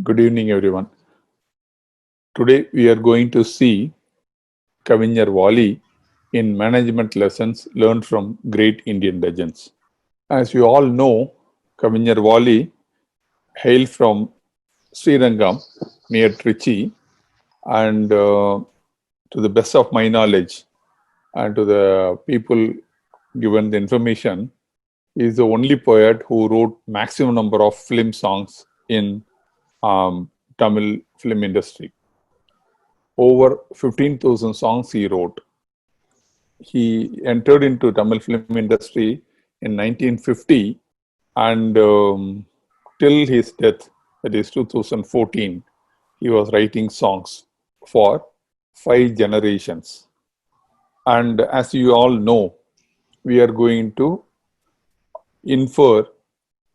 Good evening, everyone. Today we are going to see Kavignar Vaali in management lessons learned from great Indian legends. As you all know, Kavignar Vaali hailed from Srirangam near Trichy, and to the best of my knowledge, and to the people given the information, he is the only poet who wrote maximum number of film songs in Tamil film industry. Over 15,000 songs he wrote. He entered into Tamil film industry in 1950, and till his death, that is 2014, he was writing songs for 5 generations. And as you all know, we are going to infer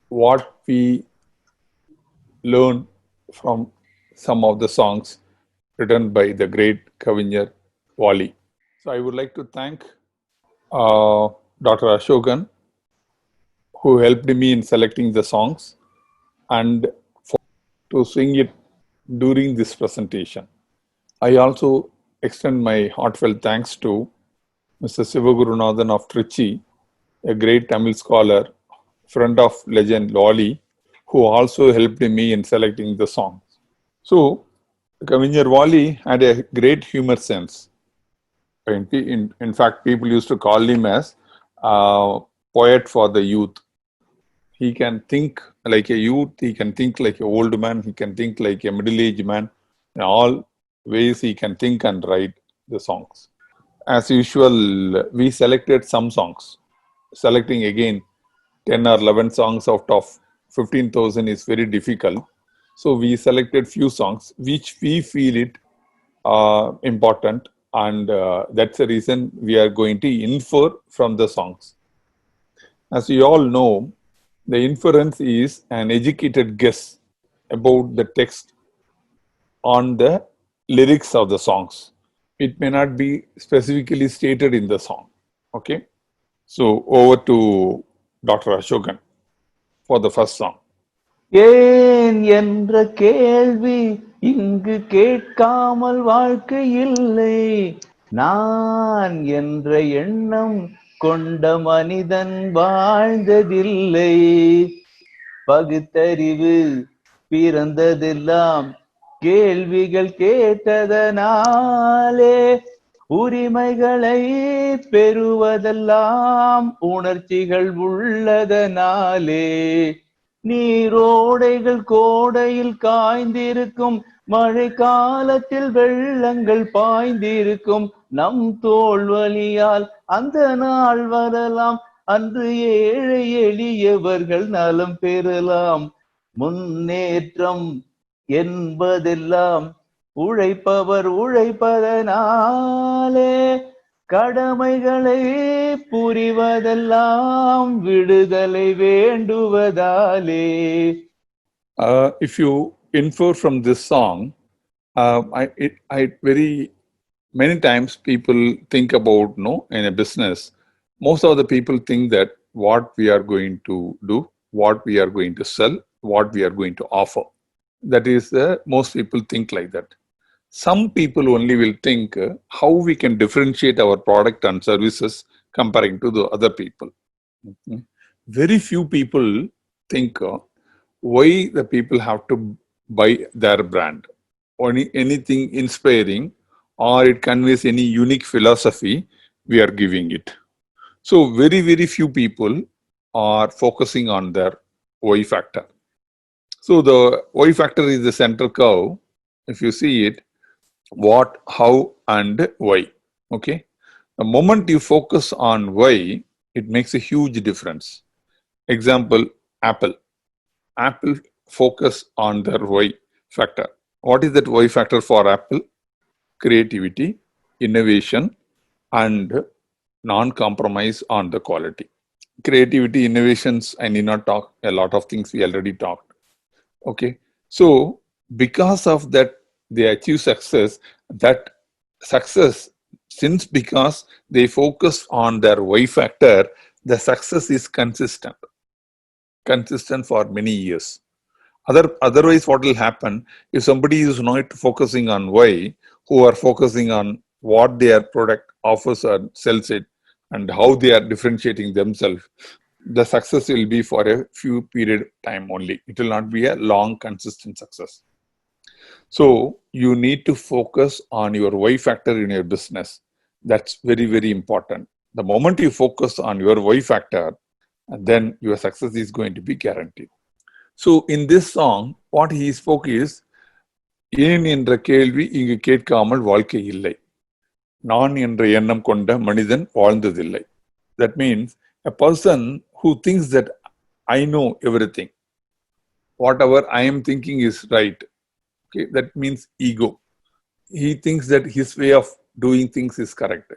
what we learn from some of the songs written by the great Kavignar Vaali. So I would like to thank Dr. Ashokan, who helped me in selecting the songs and to sing it during this presentation. I also extend my heartfelt thanks to Mr. Sivagurunathan of Trichy, a great Tamil scholar, friend of legend Loli, who also helped me in selecting the songs. So, Kavignar Vaali had a great humor sense. In fact, people used to call him as poet for the youth. He can think like a youth, he can think like an old man, he can think like a middle-aged man. In all ways, he can think and write the songs. As usual, we selected some songs. Selecting again 10 or 11 songs out of 15,000 is very difficult. So we selected few songs which we feel it important, and that's the reason we are going to infer from the songs. As you all know, the inference is an educated guess about the text on the lyrics of the songs. It may not be specifically stated in the song. Okay, so over to Dr. Ashokan for the first song. ஏன் என்ற கேள்வி இங்கு கேட்காமல் வாழ்க்கை இல்லை. நான் என்ற எண்ணம் கொண்ட மனிதன் வாழ்ந்ததில்லை. பகுத்தறிவு பிறந்ததெல்லாம் கேள்விகள் கேட்டதனாலே, உரிமைகளை பெறுவதெல்லாம் உணர்ச்சிகள் உள்ளதனாலே. நீரோடைகள் கோடையில் காய்ந்திருக்கும், மழை காலத்தில் வெள்ளங்கள் பாய்ந்திருக்கும். நம் தோல் வலியால் அந்த நாள் வரலாம், அன்று ஏழை எளியவர்கள் நலம் பெறலாம். முன்னேற்றம் என்பதெல்லாம் உழைப்பவர் உழைப்பதனாலே, கடமைகளை புரிவதெல்லாம் விடுதலை வேண்டுவதாலே. If you infer from this song, I very many times people think about in a business. Most of the people think that what we are going to do, what we are going to sell, what we are going to offer. That is, most people think like that. Some people only will think how we can differentiate our product and services comparing to the other people. Okay. Very few people think why the people have to buy their brand or anything inspiring, or it conveys any unique philosophy we are giving it. So very, very few people are focusing on their why factor. So the why factor is the central curve. If you see it, what, how, and why. Okay. The moment you focus on why, it makes a huge difference. Example, Apple. Apple focus on their why factor. What is that why factor for Apple? Creativity, innovation, and non-compromise on the quality. Creativity, innovations, I need not talk a lot of things we already talked. Okay. So because of that, they achieve success. That success, since because they focus on their why factor, the success is consistent for many years. Otherwise, what will happen if somebody is not focusing on why, who are focusing on what their product offers or sells it, and how they are differentiating themselves, the success will be for a few period time only. It will not be a long, consistent success. So you need to focus on your why factor in your business. That's very, very important. The moment you focus on your why factor, then your success is going to be guaranteed. So in this song, what he spoke is, ஏன் என்ற கேள்வி இங்கு கேட்காமல் வாழ்க்கை இல்லை, நான் என்ற எண்ணம் கொண்ட மனிதன் வாழ்ந்ததில்லை. That means a person who thinks that I know everything, whatever I am thinking is right. Okay, that means ego. He thinks that his way of doing things is correct.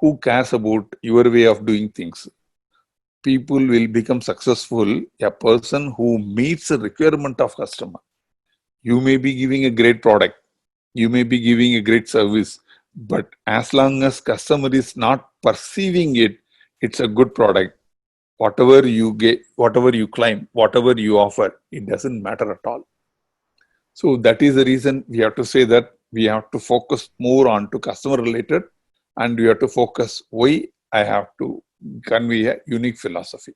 Who cares about your way of doing things? People will become successful a person who meets the requirement of customer. You may be giving a great product, you may be giving a great service, but as long as customer is not perceiving it, it's a good product. Whatever you get, whatever you claim, whatever you offer, it doesn't matter at all. So that is the reason we have to say that we have to focus more on to customer related, and we have to focus why. I have to convey a unique philosophy.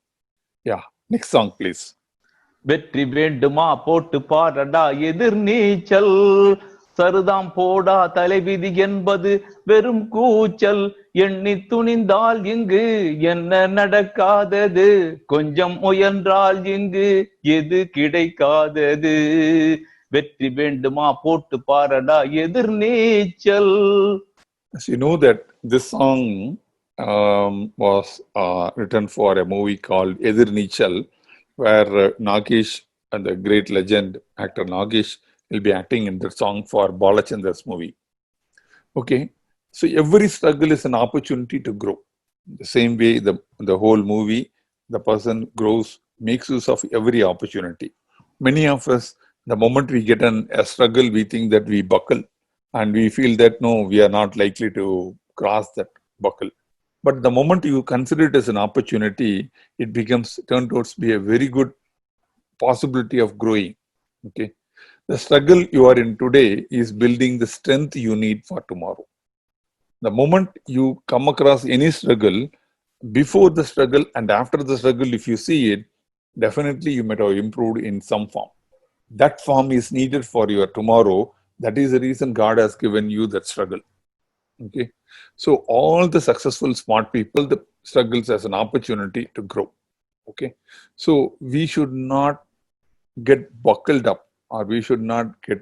Yeah, next song please. வெற்றி வேண்டுமா போட்டு பாரடா எதிர் நீச்சல், சருதாம் போடா தலைவிதி என்பது வெறும் கூச்சல், எண்ணி துணிந்தால் இங்கு என்ன நடக்காதது, கொஞ்சம் முயன்றால் இங்கு எது கிடைக்காதது, வெற்றி வேண்டுமா போட்டு பாரடா எதிர் நீச்சல். As you know that this song was written for a movie called Edir Neechal, where Nagesh and the great legend actor Nagesh will be acting in the song for Balachandra's movie. Okay, so every struggle is an opportunity to grow. The same way the whole movie, the person grows, makes use of every opportunity. Many of us, the moment we get a struggle, we think that we buckle, and we feel that no, we are not likely to cross that buckle. But the moment you consider it as an opportunity, it becomes turned out to be a very good possibility of growing. Okay, the struggle you are in today is building the strength you need for tomorrow. The moment you come across any struggle, before the struggle and after the struggle, if you see it, definitely you might have improved in some form. That form is needed for your tomorrow. That is the reason God has given you that struggle. Okay, so all the successful smart people, the struggles as an opportunity to grow. Okay, so we should not get buckled up, or we should not get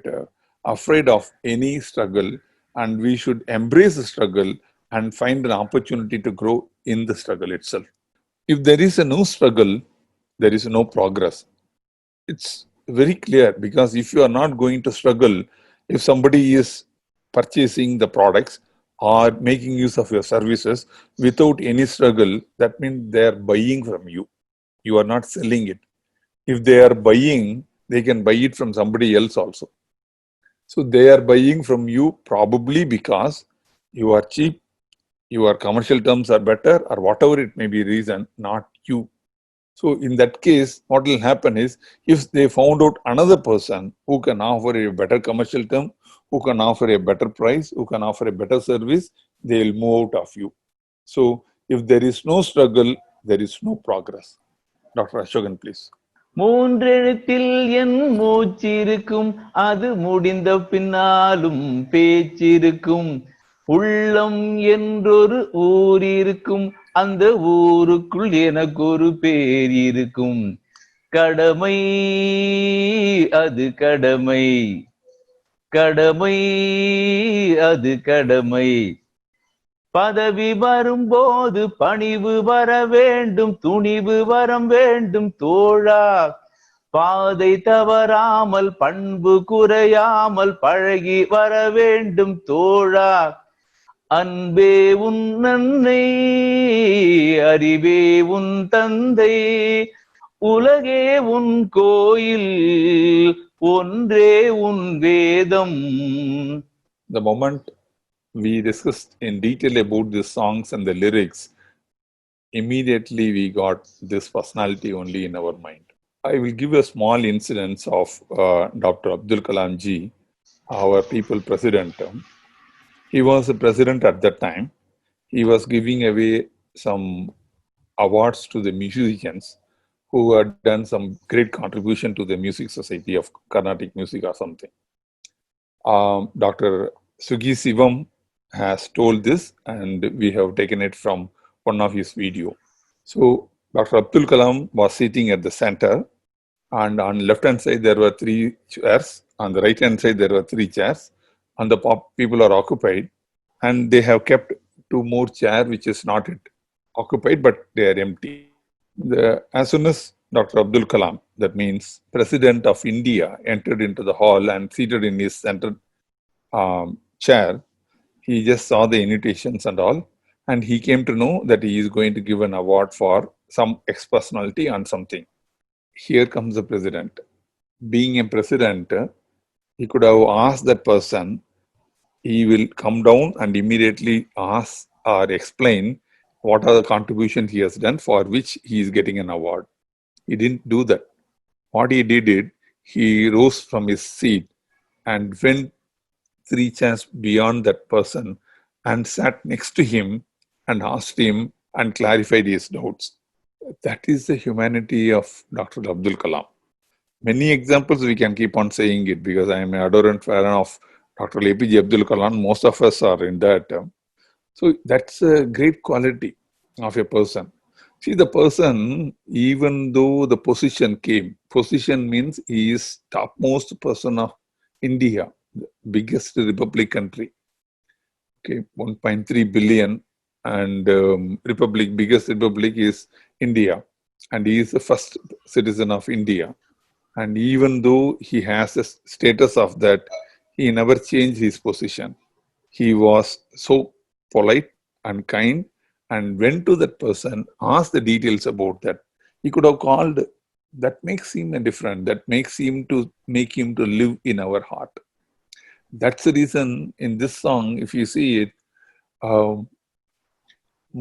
afraid of any struggle, and we should embrace the struggle and find an opportunity to grow in the struggle itself. If there is no struggle, there is no progress. It's very clear, because if you are not going to struggle, if somebody is purchasing the products or making use of your services without any struggle, that means they are buying from you. You are not selling it. If they are buying, they can buy it from somebody else also. So they are buying from you probably because you are cheap, your commercial terms are better, or whatever it may be reason, not you. So in that case, what will happen is, if they found out another person who can offer a better commercial term, who can offer a better price, who can offer a better service, they will move out of you. So if there is no struggle, there is no progress. Dr. Ashokan, please. மூன்றெழுத்தில் என் மூச்சிருக்கும், அது முடிந்த பின்னாலும் பேச்சிருக்கும், உள்ளம் என்றொரு ஊர் இருக்கும், அந்த ஊருக்குள் எனக்கு ஒரு பேர் இருக்கும், கடமை அது கடமை, கடமை அது கடமை, பதவி வரும்போது பணிவு வர வேண்டும், துணிவு வரம் வேண்டும் தோழா, பாதை தவறாமல் பண்பு குறையாமல் பழகி வர வேண்டும் தோழா, அன்பே உன் அன்னை, அறிவே உன் தந்தை, உலகே உன் கோயில், ஒன்றே உன் வேதம். The moment we discussed in detail about these songs and the lyrics, immediately we got this personality only in our mind. I will give a small incident of Dr. Abdul Kalam ji, our people president. He was the president at that time. He was giving away some awards to the musicians who had done some great contribution to the music society of Carnatic music or something. Dr. Sugi Sivam has told this, and we have taken it from one of his video. So Dr. Abdul Kalam was sitting at the center, and on left hand side there were 3 chairs. On the right hand side there were 3 chairs, and the people are occupied, and they have kept 2 more chairs which is not occupied, but they are empty. As soon as Dr. Abdul Kalam, that means President of India, entered into the hall and seated in his center chair, he just saw the invitations and all, and he came to know that he is going to give an award for some ex-personality on something. Here comes the president. Being a president, he could have asked that person, he will come down and immediately ask or explain what are the contributions he has done for which he is getting an award. He didn't do that. What he did, he rose from his seat and went 3 chairs beyond that person and sat next to him and asked him and clarified his doubts. That is the humanity of Dr. Abdul Kalam. Many examples we can keep on saying it because I am an adorant fan of Dr. APJ Abdul Kalam. Most of us are in that. So that's a great quality of a person. See, the person, even though the position means he is topmost person of India, the biggest republic country. Okay, 1.3 billion, and biggest republic is India, and he is the first citizen of India. And even though he has a status of that, he never changed his position. He was so polite and kind and went to that person, asked the details about that. He could have called. That makes him a different. That makes him to live in our heart. That's the reason in this song, if you see it,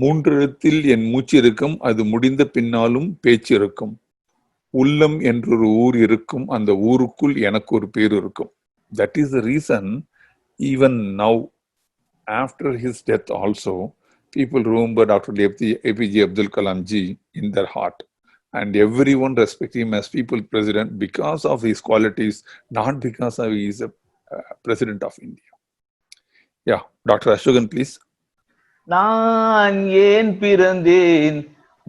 மூன்றெழுத்தில் என் மூச்சிருக்கும் அது முடிந்த பின்னாலும் பேச்சிருக்கும் உள்ளம் என்றொரு ஊர் இருக்கும் அந்த ஊருக்குள் எனக்கு ஒரு பேர் இருக்கும். That is the reason even now after his death also people remember Dr. APJ Abdul Kalam ji in their heart, and everyone respect him as people president because of his qualities, not because of he is a president of India. Yeah, Dr. Ashokan, please. நான் ஏன் பிறந்தேன்,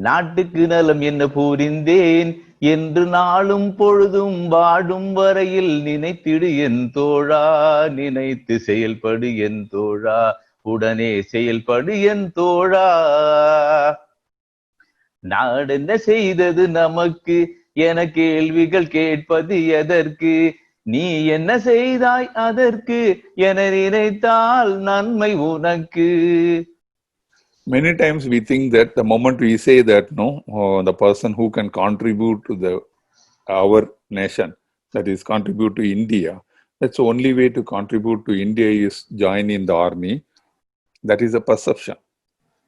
நாட்டுக்கு நலம் என்ன புரிந்தேன் என்று நாளும் பொழுதும் வாடும் வரையில் நினைத்திடு என் தோழா, நினைத்து செயல்படு என் தோழா, உடனே செயல்படு என் தோழா. நாடு என்ன செய்தது நமக்கு என கேள்விகள் கேட்பது எதற்கு, நீ என்ன செய்தாய் அதற்கு என நினைத்தால் நன்மை உனக்கு. Many times we think that the moment we say that, the person who can contribute to our nation, that is contribute to India, that's the only way to contribute to India is join in the army. That is a perception.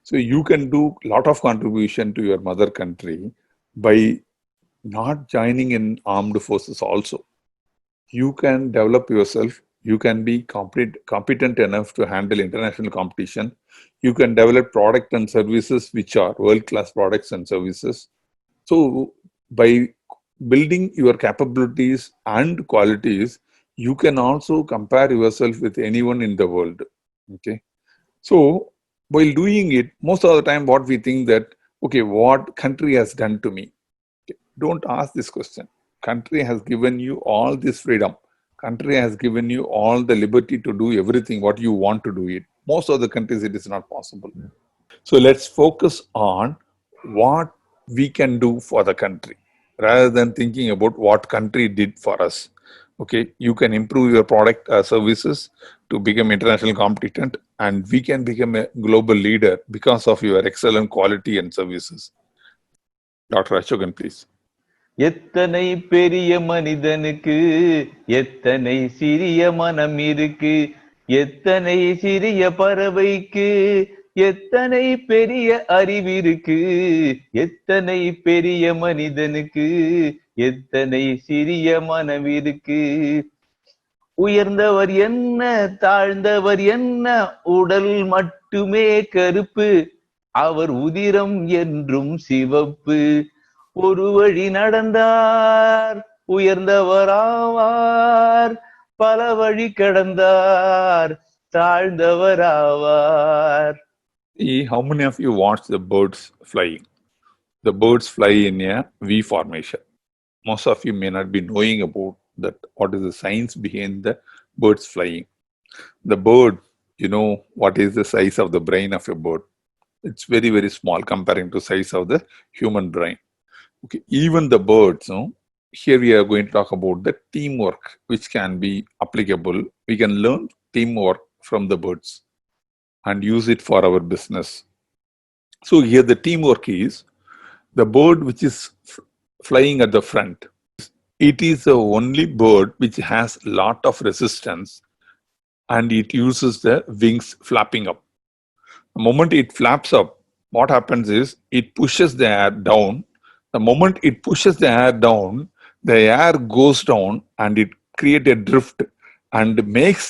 So you can do a lot of contribution to your mother country by not joining in armed forces also. You can develop yourself. You can be competent enough to handle international competition. You can develop product and services which are world-class products and services. So by building your capabilities and qualities, you can also compare yourself with anyone in the world. Okay. So while doing it, most of the time what we think that, okay, what country has done to me? Okay. Don't ask this question. Country has given you all this freedom. Country has given you all the liberty to do everything what you want to do it. Most of the countries it is not possible. So let's focus on what we can do for the country rather than thinking about what country did for us. Okay, you can improve your product services to become international competent, and we can become a global leader because of your excellent quality and services. Dr. Ashokan, please. எத்தனை பெரிய மனிதனுக்கு எத்தனை சிறிய மனம் இருக்கு, எத்தனை சிறிய பறவைக்கு எத்தனை பெரிய அறிவிருக்கு, எத்தனை பெரிய மனிதனுக்கு எத்தனை சிறிய மனம் இருக்கு. உயர்ந்தவர் என்ன தாழ்ந்தவர் என்ன, உடல் மட்டுமே கருப்பு, அவர் உதிரம் என்றும் சிவப்பு. ஒரு வழி நடந்தார் உயர்ந்தவராவார், பல வழி கடந்தார் தாழ்ந்தவராவார். See, how many of you watch the birds flying? The birds fly in a V formation. Most of you may not be knowing about that. What is the science behind the birds flying? The bird, you know, what is the size of the brain of a bird? It's very, very small comparing to size of the human brain. Okay, even the birds, no? Here we are going to talk about the teamwork, which can be applicable. We can learn teamwork from the birds and use it for our business. So here the teamwork is the bird which is flying at the front. It is the only bird which has a lot of resistance, and it uses the wings flapping up. The moment it flaps up, what happens is it pushes the air down. The moment it pushes the air down, the air goes down and it creates a drift and makes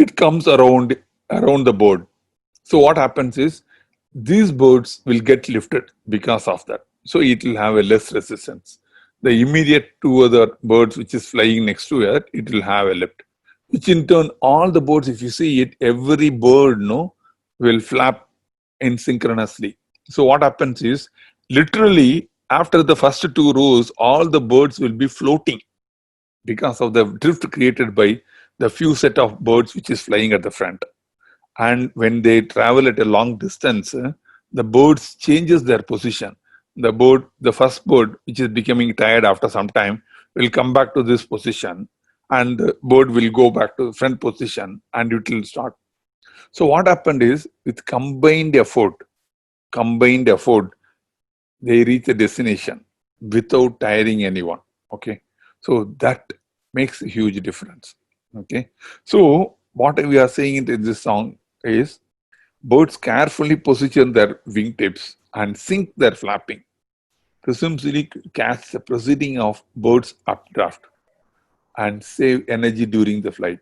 it comes around the bird. So what happens is these birds will get lifted because of that. So it will have a less resistance. The immediate two other birds which is flying next to it, it will have a lift. Which in turn, all the birds, if you see it, every bird will flap in synchronously. So what happens is, literally, after the first two rows, all the birds will be floating because of the drift created by the few set of birds which is flying at the front. And when they travel at a long distance, the birds changes their position. The first bird, which is becoming tired after some time, will come back to this position, and the bird will go back to the front position, and it will start. So what happened is, with combined effort, they reach a destination without tiring anyone. Okay, so that makes a huge difference. Okay, so what we are saying in this song is, birds carefully position their wingtips and sync their flapping, presumably catch the proceeding of birds updraft and save energy during the flight.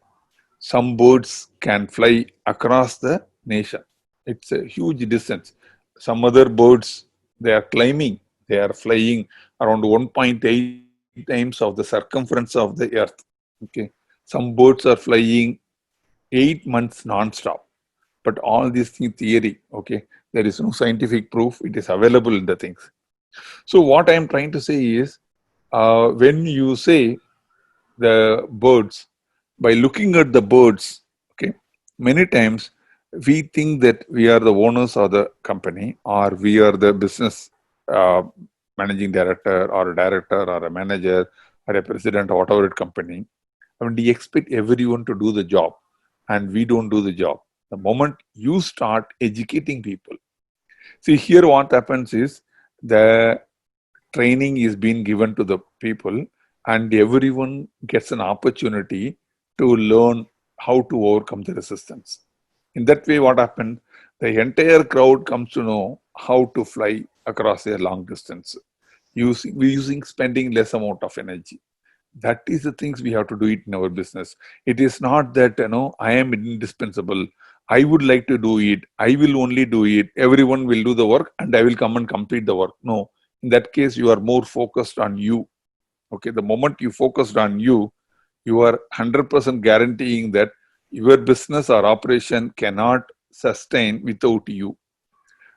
Some birds can fly across the nation. It's a huge distance. Some other birds, they are climbing, they are flying around 1.8 times of the circumference of the earth. Okay, some birds are flying 8 months non-stop. But all these things theory, okay, there is no scientific proof. It is available in the things. So what I am trying to say is, when you say the birds, by looking at the birds, okay, many times we think that we are the owners of the company, or we are the business managing director or a director or a manager or a president or whatever company. I mean, we expect everyone to do the job, and we don't do the job. The moment you start educating people, see, here what happens is, the training is being given to the people, and everyone gets an opportunity to learn how to overcome the resistance. In that way, what happened? The entire crowd comes to know how to fly across a long distance, using spending less amount of energy. That is the things we have to do it in our business. It is not that, I am indispensable, I would like to do it, I will only do it, everyone will do the work and I will come and complete the work. No, in that case, you are more focused on you. Okay, the moment you focused on you, you are 100% guaranteeing that your business or operation cannot sustain without you.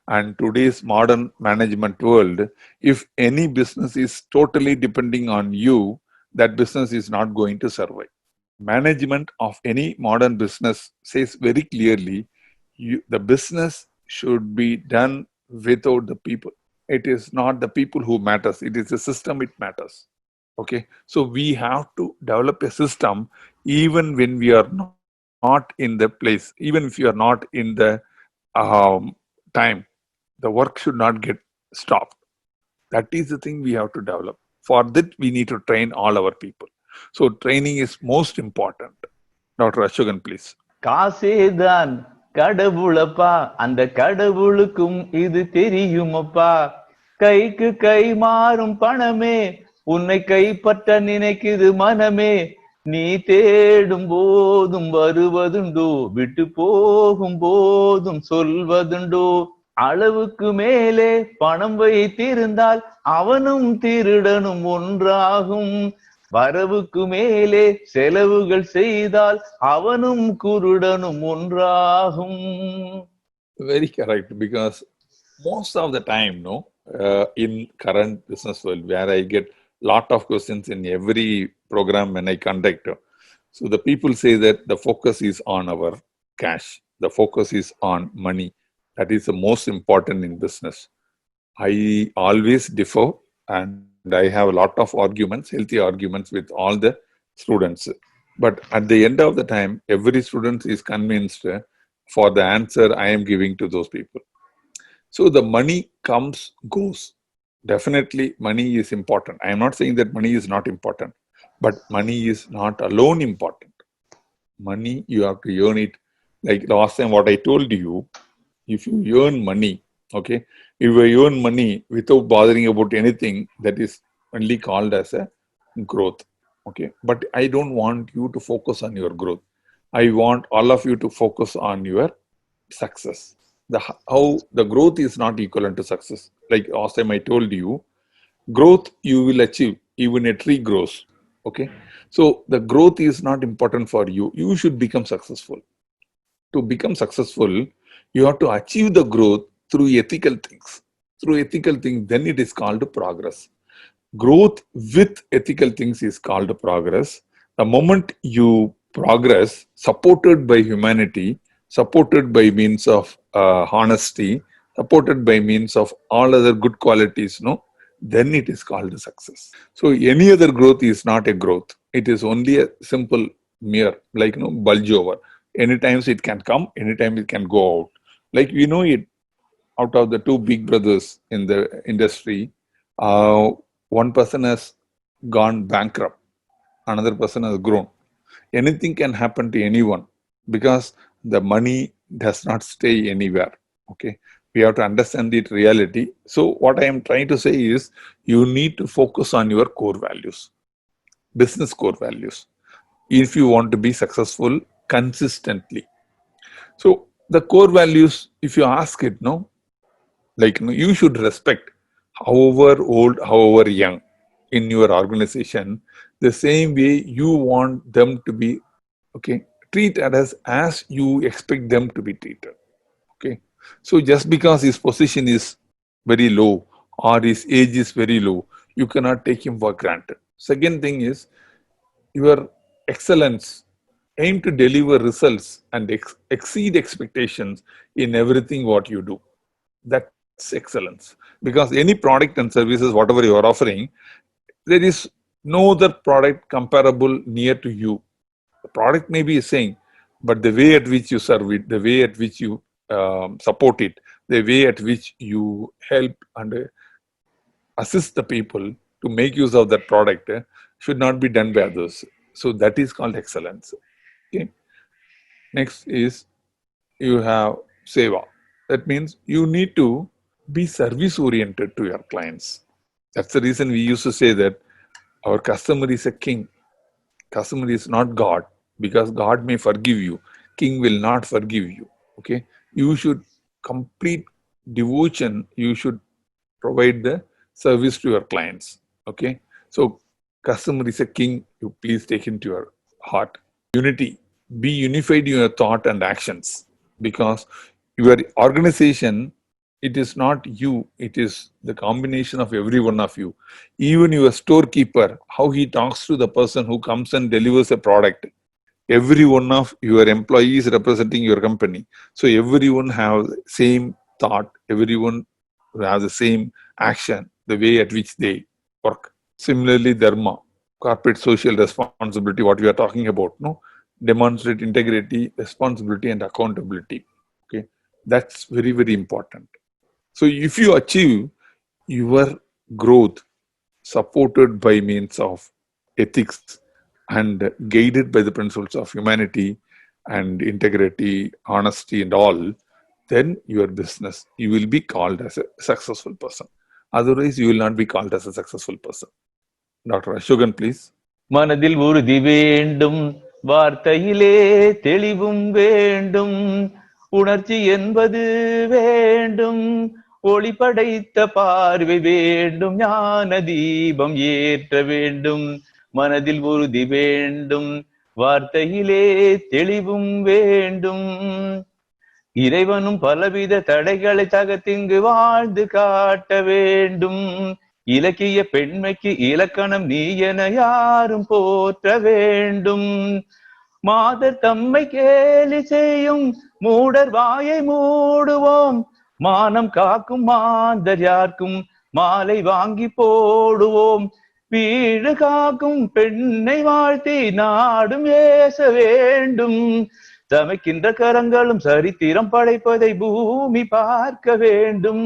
And today's modern management world, if any business is totally depending on you, that business is not going to survive. Management of any modern business says very clearly, the business should be done without the people. It is not the people who matters, it is the system it matters. Okay, so we have to develop a system, even when we are not in the place, even if you are not in the time, the work should not get stopped. That is the thing we have to develop. For that, we need to train all our people. So training is most important. Dr. Ashokan, please. காசேதான் கடவுளப்பா, அந்த கடவுளுக்கும் இது தெரியுமப்பா. கைக்கு கை மாறும் பணமே உன்னை கைப்பற்ற நினைக்குது மனமே. நீ தேடும் போதும் வருவதுண்டோ, விட்டு போகும் போதும் சொல்வதுண்டோ. அளவுக்கு மேலே பணம் வைத்திருந்தால் அவனும் திருடனும் ஒன்றாகும். வரவுக்கு மேலே செலவுகள் செய்தால் அவனும் குருடனும் ஒன்றாகும். Very correct, because most of the time, no, in current business world, where I get lot of questions in every program when I conduct, so the people say that the focus is on our cash, the focus is on money. That is the most important in business. I always differ, and I have a lot of arguments, healthy arguments with all the students. But at the end of the time, every student is convinced for the answer I am giving to those people. So the money comes, goes. Definitely, money is important. I am not saying that money is not important, but money is not alone important. Money, you have to earn it. Like last time, what I told you, if you earn money, okay, if you earn money without bothering about anything, that is only called as a growth. Okay, but I don't want you to focus on your growth. I want all of you to focus on your success. How the growth is not equivalent to success. Like last time I told you, growth you will achieve, even a tree grows. Okay, so the growth is not important for you. You should become successful. To become successful, you have to achieve the growth through ethical things. Through ethical things, then it is called progress. Growth with ethical things is called progress. The moment you progress, supported by humanity, supported by means of honesty, supported by means of all other good qualities, no, then it is called success. So any other growth is not a growth. It is only a simple mere, like bulge over. Anytime it can come, anytime it can go out. Like we know it out of the two big brothers in the industry, one person has gone bankrupt, another person has grown. Anything can happen to anyone because the money does not stay anywhere. Okay, we have to understand the reality. So what I am trying to say is you need to focus on your core values, business core values, if you want to be successful consistently. So the core values, if you ask it, no, like you should respect, however old, however young, in your organization, the same way you want them to be, okay, treated as you expect them to be treated. Okay, so just because his position is very low or his age is very low, you cannot take him for granted. Second thing is your excellence. Aim to deliver results and exceed expectations in everything what you do. That's excellence. Because any product and services, whatever you are offering, there is no other product comparable near to you. The product may be the same, but the way at which you serve it, the way at which you support it, the way at which you help and assist the people to make use of that product should not be done by others. So that is called excellence. Okay. Next is you have seva. That means you need to be service oriented to your clients. That's the reason we used to say that our customer is a king. Customer is not God, because God may forgive you. King will not forgive you. Okay. You should complete devotion. You should provide the service to your clients. Okay. So customer is a king. You please take into your heart. Unity. Be unified in your thought and actions, because your organization, it is not you, it is the combination of every one of you. Even your storekeeper, how he talks to the person who comes and delivers a product, every one of your employees representing your company. So everyone have same thought, everyone has the same action, the way at which they work. Similarly, dharma, corporate social responsibility, what we are talking about, no, demonstrate integrity, responsibility, and accountability. Okay, that's very, very important. So if you achieve your growth supported by means of ethics and guided by the principles of humanity and integrity, honesty, and all, then your business, you will be called as a successful person. Otherwise, you will not be called as a successful person. Dr. Ashokan, please. மனதில் உறுதி வேண்டும், வார்த்தையிலே தெளிவும் வேண்டும், உணர்ச்சி என்பது வேண்டும், ஒளி படைத்த பார்வை வேண்டும், ஞான தீபம் ஏற்ற வேண்டும். மனதில் உறுதி வேண்டும், வார்த்தையிலே தெளிவும் வேண்டும், இறைவனும் பலவித தடைகளை தகர்த்திங்கு வாழ்ந்து காட்ட வேண்டும். இலக்கிய பெண்மைக்கு இலக்கணம் நீ என யாரும் போற்ற வேண்டும். மாதர் தம்மை கேலி செய்யும் மூடர் வாயை மூடுவோம், மானம் காக்கும் மாந்தர் யாருக்கும் மாலை வாங்கி போடுவோம். வீடு காக்கும் பெண்ணை வாழ்த்தி நாடும் ஏச வேண்டும். சமைக்கின்ற கரங்களும் சரித்திரம் படைப்பதை பூமி பார்க்க வேண்டும்.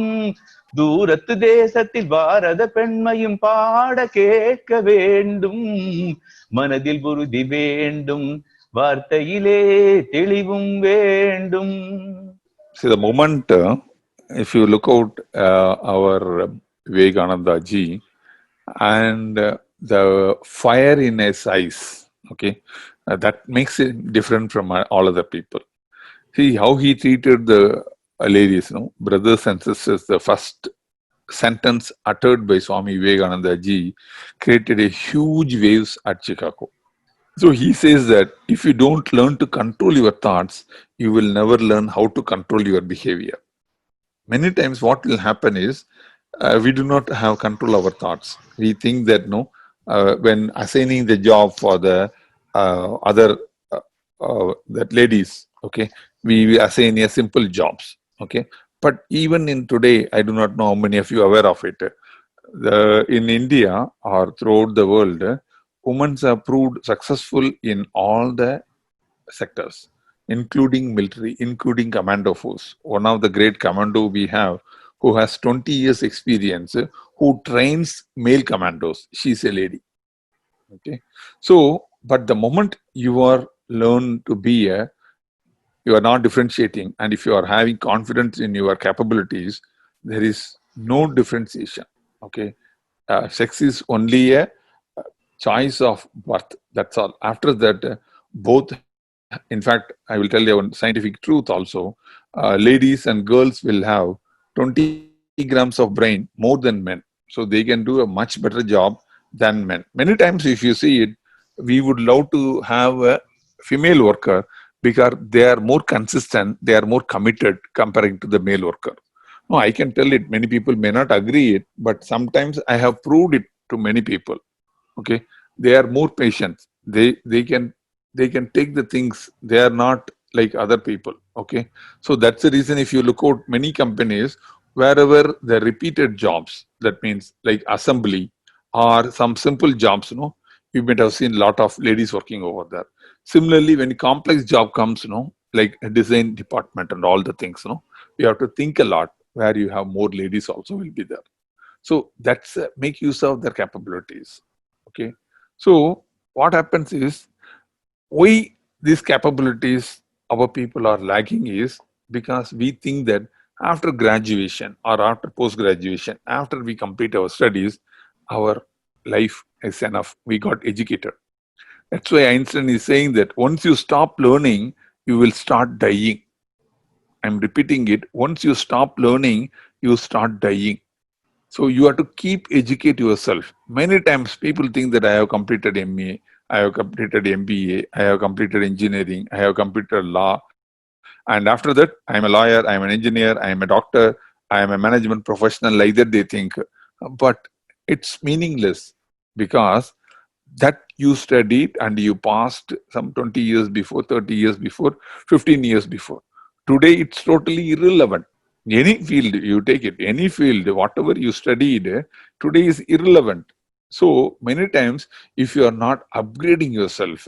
தூரத்து தேசத்தில் பாரத பெண்மையும் பாட கேட்க வேண்டும். மனதில் உறுதி வேண்டும், வார்த்தையிலே தெளிவும் வேண்டும். See, the moment, if you look out our Vivekananda ji and the fire in his eyes, okay, that makes it different from all other people. See how he treated the ladies, brothers and sisters. The first sentence uttered by Swami Vivekananda ji created a huge waves at Chicago. So he says that if you don't learn to control your thoughts, you will never learn how to control your behavior. Many times what will happen is we do not have control of our thoughts. We think that when assigning the job for the other that ladies, okay, we assign a simple jobs, okay. But even in today, I do not know how many of you are aware of it. In India or throughout the world, women have proved successful in all the sectors, including military, including commando force. One of the great commando we have, who has 20 years experience, who trains male commandos. She's a lady. Okay. So, but the moment you are learn to be you are not differentiating, and if you are having confidence in your capabilities, there is no differentiation. Okay. Sex is only a choice of birth. That's all. After that, both, in fact, I will tell you one scientific truth also. Ladies and girls will have 20 grams of brain more than men. So they can do a much better job than men. Many times, if you see it, we would love to have a female worker because they are more consistent, they are more committed comparing to the male worker. No, I can tell it. Many people may not agree it, but sometimes I have proved it to many people. Okay, they are more patient. They can take the things. They are not like other people. Okay, so that's the reason. If you look at many companies, wherever the repeated jobs, that means like assembly or some simple jobs, you might have seen a lot of ladies working over there. Similarly, when a complex job comes, like a design department and all the things, you have to think a lot, where you have more ladies also will be there. So that's make use of their capabilities. Okay. So what happens is, why these capabilities our people are lacking is because we think that after graduation or after post-graduation, after we complete our studies, our life is enough. We got educated. That's why Einstein is saying that once you stop learning, you will start dying. I'm repeating it. Once you stop learning, you start dying. So you have to keep educate yourself. Many times people think that I have completed MA, I have completed MBA, I have completed engineering, I have completed law. And after that, I am a lawyer, I am an engineer, I am a doctor, I am a management professional, like that they think. But it's meaningless because that you studied and you passed some 20 years before, 30 years before, 15 years before. Today, it's totally irrelevant. Any field you take it, any field, whatever you studied, today is irrelevant. So many times, if you are not upgrading yourself,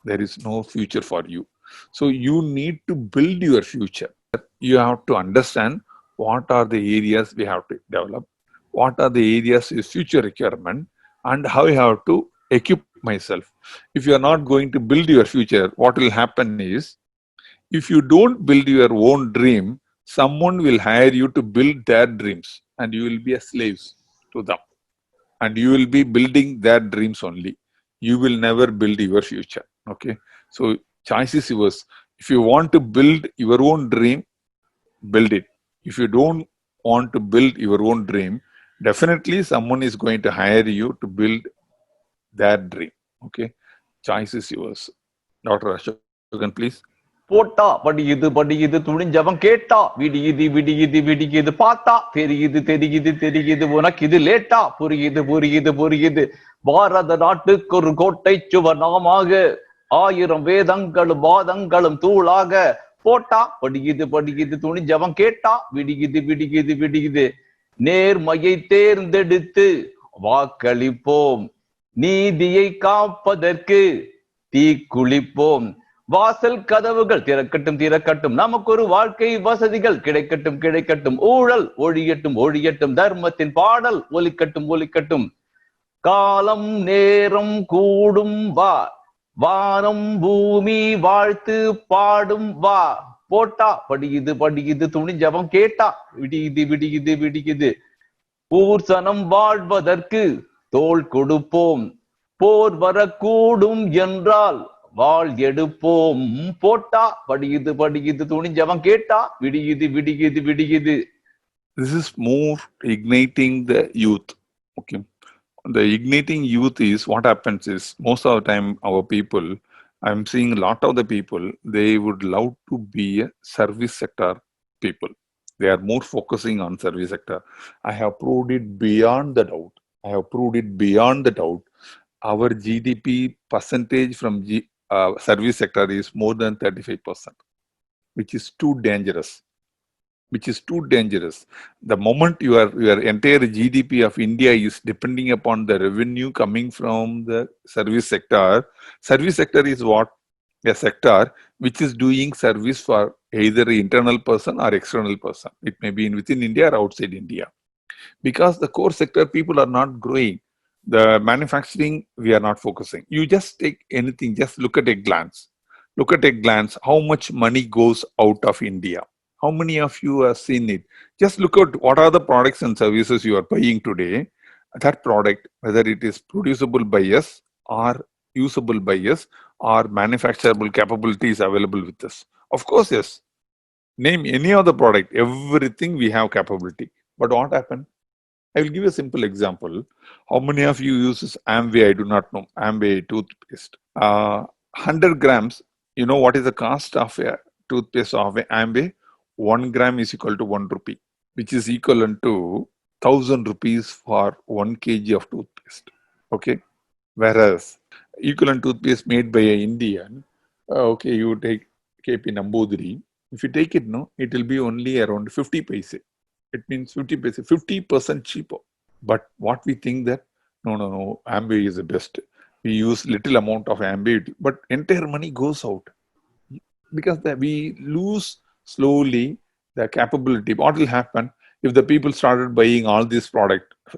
there is no future for you. So you need to build your future. You have to understand what are the areas we have to develop, what are the areas is future requirement, and how you have to equip myself. If you are not going to build your future, what will happen is, if you don't build your own dream, someone will hire you to build their dreams and you will be a slave. to them. And you will be building their dreams only. You will never build your future. Okay. So choice is yours. If you want to build your own dream, build it. If you don't want to build your own dream, definitely someone is going to hire you to build their dream. Okay. Choice is yours. Dr. Ashokan, please. போட்டா படியுது துணிஞ்சவன் கேட்டா விடியுது பார்த்தா தெரியுது உனக்கு இது லேட்டா புரியுது பாரத நாட்டுக்கு ஒரு கோட்டை சுவர் நாமாக 1000 வேதங்களும் வாதங்களும் தூளாக போட்டா படியுது துணிஞ்சவன் கேட்டா விடியுது நேர்மையை தேர்ந்தெடுத்து வாக்களிப்போம், நீதியை காப்பதற்கு தீக்குளிப்போம். வாசல் கதவுகள் திறக்கட்டும், நமக்கு ஒரு வாழ்க்கை வசதிகள் கிடைக்கட்டும். ஊழல் ஒழியட்டும், தர்மத்தின் பாடல் ஒலிக்கட்டும். காலம் நேரம் கூடும் வா, வானம் பூமி வாழ்த்து பாடும் வா. போட்டா படியுது துணிஞ்சவன் கேட்டா விடியுது. ஊர் சனம் வாழ்வதற்கு தோள் கொடுப்போம், போர் வரக்கூடும் என்றால் வாள் எடுப்போம். போட்டா படியுது துணிஞ்சவன் கேட்டா விடியுது. This is more igniting the youth. Okay. The igniting youth is what happens is most of the time our people, I'm seeing a lot of the people, they would love to be a service sector people. They are more focusing on service sector. I have proved it beyond the doubt. Our GDP percentage from service sector is more than 35%, which is too dangerous. The moment your entire GDP of India is depending upon the revenue coming from the service sector is what? A sector which is doing service for either an internal person or external person. It may be within India or outside India. Because the core sector people are not growing. The manufacturing, we are not focusing. You just take anything, just look at a glance how much money goes out of India. How many of you have seen it? Just look at what are the products and services you are buying today. That product, whether it is producible by us or usable by us or manufacturable capabilities available with us. Of course, yes. Name any other product, everything we have capability. But what happened? I will give you a simple example. How many of you uses Amway? I do not know. Amway toothpaste. 100 grams, you know what is the cost of a toothpaste of Amway? 1 gram is equal to 1 rupee, which is equivalent to 1000 rupees for 1 kg of toothpaste. Okay. Whereas equivalent toothpaste made by an Indian, okay, you take KP Nambudiri. If you take it, no, it will be only around 50 paise. It means 50 paise, 50% cheaper. But what we think that, no, Amway is the best. We use little amount of Amway, but entire money goes out. Because we lose slowly the capability. What will happen if the people started buying all this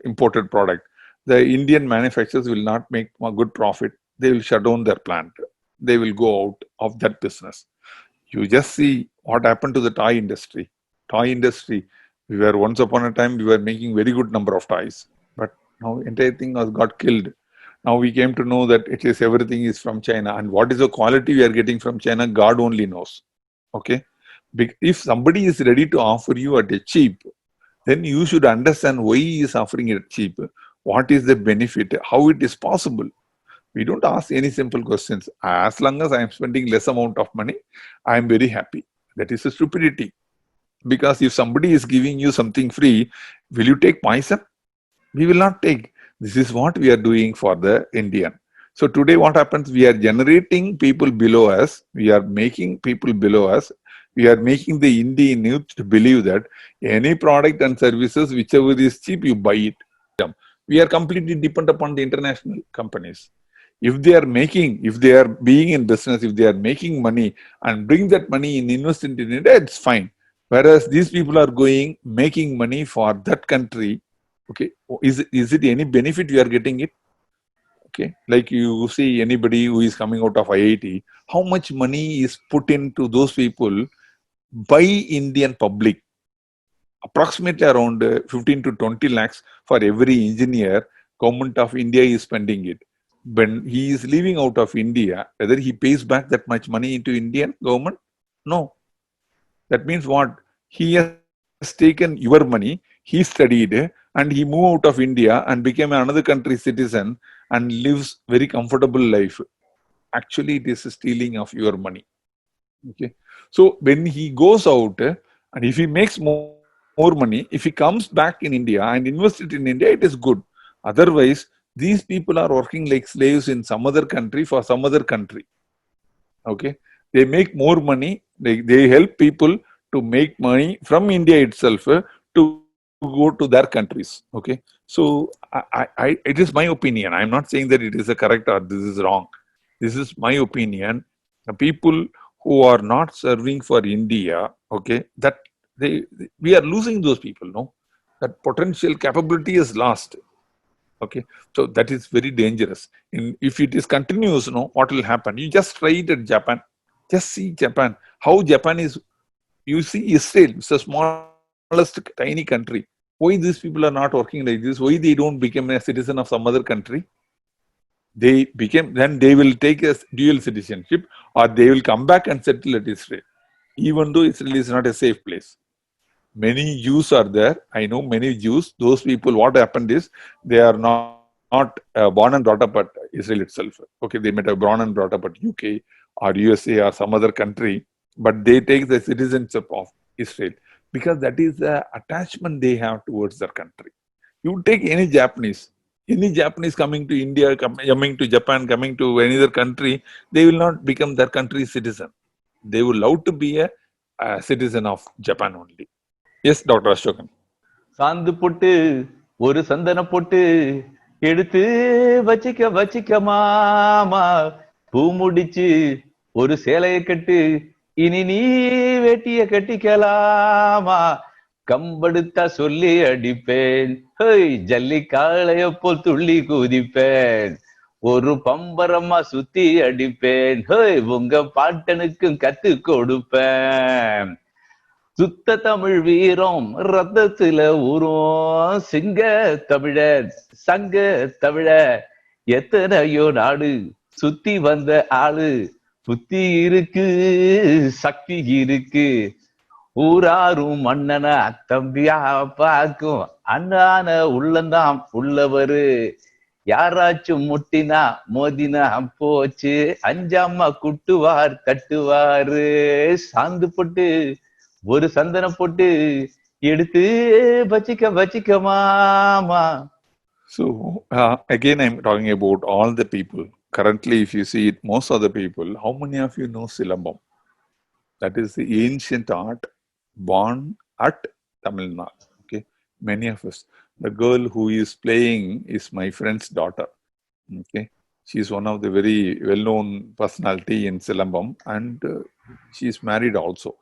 imported product? The Indian manufacturers will not make a good profit. They will shut down their plant. They will go out of that business. You just see what happened to the toy industry. We were once upon a time, we were making very good number of toys. But now entire thing has got killed. Now we came to know that it is everything is from China. And what is the quality we are getting from China, God only knows. Okay. If somebody is ready to offer you at a cheap, then you should understand why he is offering it cheap. What is the benefit? How it is possible? We don't ask any simple questions. As long as I am spending less amount of money, I am very happy. That is a stupidity. Because if somebody is giving you something free, will you take poison? We will not take. This is what we are doing for the Indian. So today what happens? We are generating people below us. We are making people below us. We are making the Indian youth to believe that any product and services, whichever is cheap, you buy it. We are completely dependent upon the international companies. If they are being in business, if they are making money and bring that money and invest in India, it's fine. Whereas these people are making money for that country. Okay, is it any benefit you are getting it? Okay, like you see anybody who is coming out of IIT, how much money is put into those people by Indian public? approximately around 15 to 20 lakhs for every engineer. Government of India is spending it. When he is leaving out of India, whether he pays back that much money into Indian government? No. That means what? He has taken your money, he studied, and he moved out of India and became another country's citizen and lives very comfortable life. Actually, it is stealing of your money. Okay. So when he goes out and if he makes more money, if he comes back in India and invests it in India, it is good. Otherwise, these people are working like slaves in some other country for some other country. Okay. They make more money. They help people to make money from India itself to go to their countries. Okay. So it is my opinion. I'm not saying that it is a correct or this is wrong. This is my opinion. The people who are not serving for India, okay, that we are losing those people, no? That potential capability is lost. Okay, so that is very dangerous. If it is continuous, no, what will happen? You just try it at Japan. Just see Japan. How Japan is. You see Israel. It's the smallest tiny country. Why these people are not working like this? Why they don't become a citizen of some other country? They became, then they will take a dual citizenship, or they will come back and settle at Israel, even though Israel is not a safe place. Many Jews are there. I know many Jews. Those people, what happened is they are not born and brought up at Israel itself. Okay, they might have born and brought up at UK or USA or some other country, but they take the citizenship of Israel because that is the attachment they have towards their country. You take any Japanese coming to India, coming to Japan, coming to any other country, they will not become their country's citizen. They will love to be a citizen of Japan only. Yes, Dr. Ashokan. சாந்து போட்டு ஒரு சந்தன போட்டு எடுத்து வச்சிக்க வச்சிக்க மாமா, பூ முடிச்சு ஒரு சேலைய கட்டு, இனி நீ வேட்டிய கட்டிக்கலாமா, கம்படுத்தா சொல்லி அடிப்பேன், ஹேய் ஜல்லி காளைய போல் துள்ளி குதிப்பேன், ஒரு பம்பரமா சுத்தி அடிப்பேன், ஹேய் உங்க பாட்டனுக்கும் கத்து கொடுப்பேன், சுத்த தமிழ் வீரம் ரத்தத்துல ஊரும், சிங்க தமிழர் சங்க தமிழ, எத்தனையோ நாடு சுத்தி வந்த ஆளு, புத்தி இருக்கு சக்தி இருக்கு, ஊராரும் மன்னன தம்பியா பார்க்கும், அண்ணான உள்ளந்தாம் உள்ளவரு, யாராச்சும் முட்டினா மோதினா போச்சு, அஞ்சாமா குட்டுவார் தட்டுவாரு, சாந்து போட்டு ஒரு சந்தனம் போட்டு எடுத்து வச்சிக்க வச்சிக்க மாமா. So again, I'm talking about all the people. Currently, if you see it, most of the people, how many of you know Silambam? That is the ancient art born at Tamil Nadu. Okay, many of us. The girl who is playing is my friend's daughter. Okay, she is one of the very well-known personality in Silambam, and she is married also.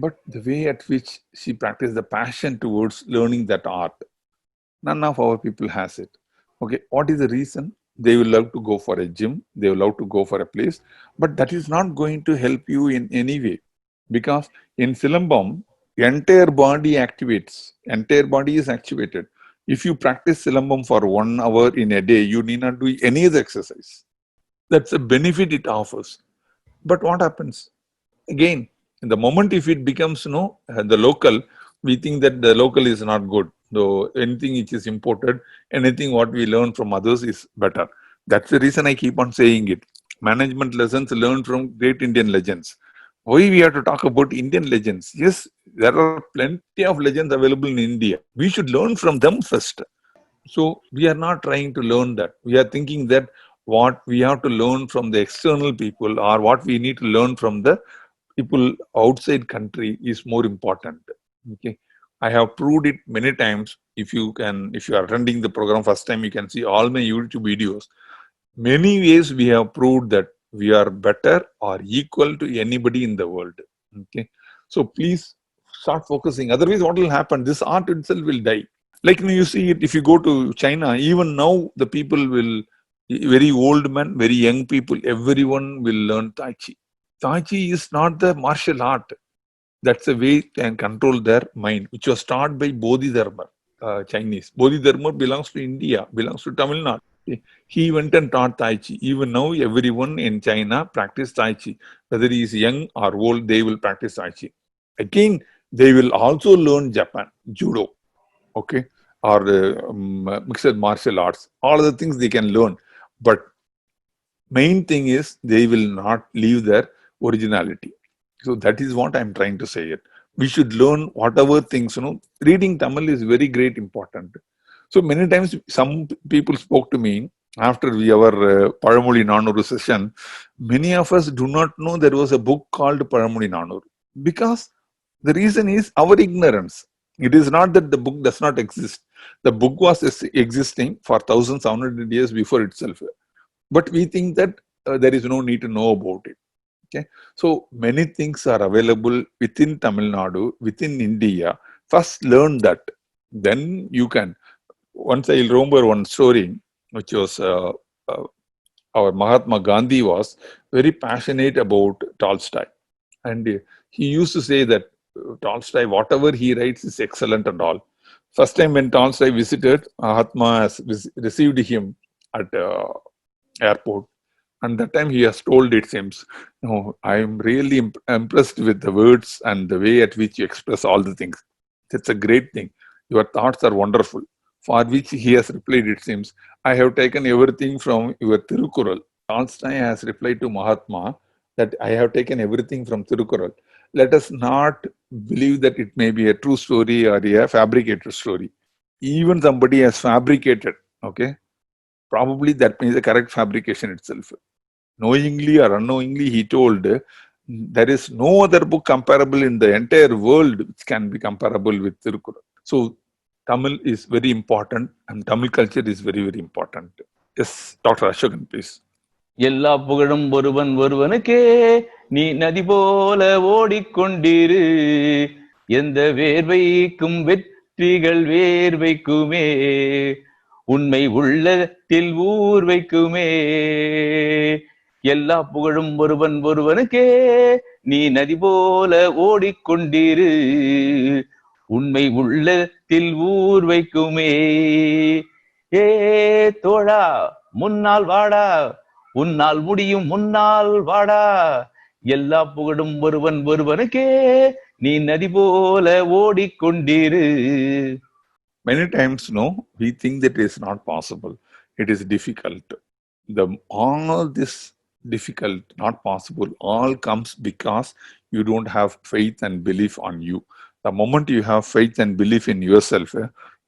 But the way at which she practiced the passion towards learning that art, none of our people has it. Okay, what is the reason? They will love to go for a gym, they will love to go for a place, but that is not going to help you in any way, because in Silambam, entire body activates, entire body is activated. If you practice Silambam for 1 hour in a day, you need not do any other exercise. That's a benefit it offers. But what happens? Again, in the moment if it becomes the local, we think that the local is not good. Though anything which is imported, anything what we learn from others is better. That's the reason I keep on saying it. Management lessons learned from great Indian legends. Why we have to talk about Indian legends? Yes, there are plenty of legends available in India. We should learn from them first. So we are not trying to learn that. We are thinking that what we have to learn from the external people or what we need to learn from the people outside country is more important. Okay, I have proved it many times. If you are attending the program first time, you can see all my YouTube videos. Many ways we have proved that we are better or equal to anybody in the world. Okay, so please start focusing. Otherwise, what will happen? This art itself will die. Like you see it, if you go to China, even now the people will, very old men, very young people, everyone will learn Tai Chi. Tai Chi is not the martial art. That's a way they can control their mind, which was taught by Bodhidharma, Chinese. Bodhidharma belongs to India, belongs to Tamil Nadu. He went and taught Tai Chi. Even now, everyone in China practice Tai Chi. Whether he is young or old, they will practice Tai Chi. Again, they will also learn Japan, Judo, okay, or mixed martial arts. All the things they can learn. But main thing is they will not leave their originality. So that is what I'm trying to say it. We should learn whatever things, reading Tamil is very great important. So many times some people spoke to me after our Paramoli Nanuru session. Many of us do not know there was a book called Paramoli Nanuru because the reason is our ignorance. It is not that the book does not exist. The book was existing for 1,700 years before itself. But we think that there is no need to know about it. Okay, so many things are available within Tamil Nadu, within India. First, learn that. Then you can. Once I remember one story, which was uh, our Mahatma Gandhi was very passionate about Tolstoy, and he used to say that Tolstoy, whatever he writes, is excellent and all. First time when Tolstoy visited, Mahatma has received him at airport. And that time he has told, it seems, no, I am really impressed with the words and the way at which you express all the things. That's a great thing. Your thoughts are wonderful. For which he has replied, it seems, I have taken everything from your Tirukural. Tolstoy has replied to Mahatma that I have taken everything from Tirukural. Let us not believe that it may be a true story or a fabricated story. Even somebody has fabricated, okay? Probably that means the correct fabrication itself. Knowingly or unknowingly, he told there is no other book comparable in the entire world which can be comparable with Tirukkural. So Tamil is very important and Tamil culture is very, very important. Yes, Dr. Ashokan, please. எல்லா புகழும் ஒருவன் ஒருவனுக்கே, நீ நதி போல ஓடிக்கொண்டிரு, எந்த வேர்வைக்கும் வெற்றிகள் வேர்வைக்குமே, உண்மை உள்ளத்தில் ஊர் வைக்குமே. எல்லா புகழும் ஒருவன் ஒருவனுக்கே, நீ நதி போல ஓடிக்கொண்டிரு, உண்மை உள்ளத்தில் ஊர் வைக்குமே. ஏ தோழா முன்னால் வாடா, உன்னால் முடியும் முன்னால் வாடா, எல்லா புகழும் ஒருவன் ஒருவனுக்கே, நீ நதி போல ஓடிக்கொண்டிரு. Many times, we think that it is not possible. It is difficult. All this difficult, not possible, all comes because you don't have faith and belief on you. The moment you have faith and belief in yourself,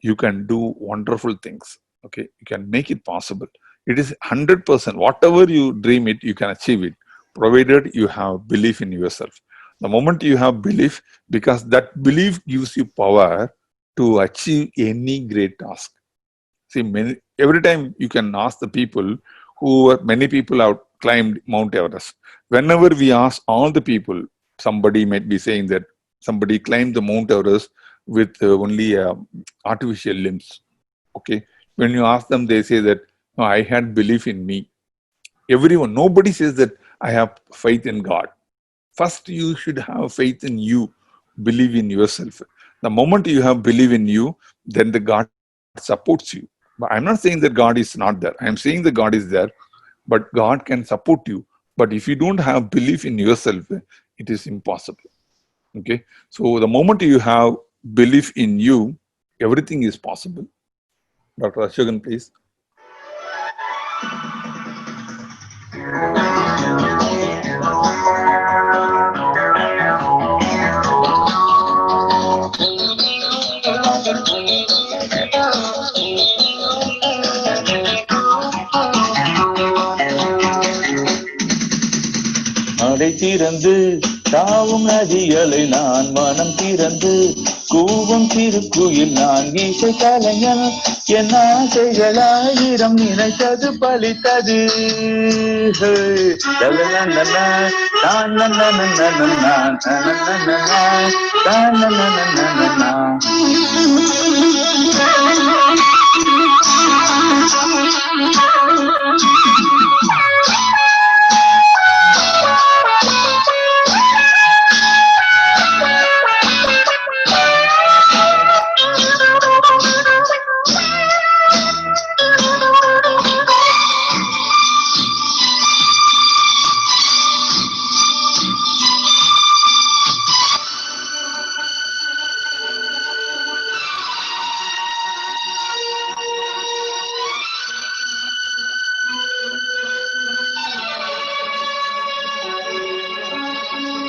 you can do wonderful things. Okay, you can make it possible. It is 100%. Whatever you dream it, you can achieve it, provided you have belief in yourself. The moment you have belief, because that belief gives you power to achieve any great task. See, every time you can ask the people many people have climbed Mount Everest. Whenever we ask all the people, somebody might be saying that somebody climbed the Mount Everest with only artificial limbs. Okay, when you ask them, they say that no, I had belief in me. Everyone, nobody says that I have faith in God. First, you should have faith in you, believe in yourself. The moment you have belief in you, then the God supports you. But I'm not saying that God is not there. I'm saying that God is there, but God can support you. But if you don't have belief in yourself, it is impossible. Okay. So the moment you have belief in you, everything is possible. Dr. Ashokan, please. நடை திறந்து தாவும் நதிகளை நான், மனம் திறந்து கூவும் திருக்குயில் நான், இசை கலைஞன் என் ஆசைகளாயிரம் நினைத்தது பலித்தது.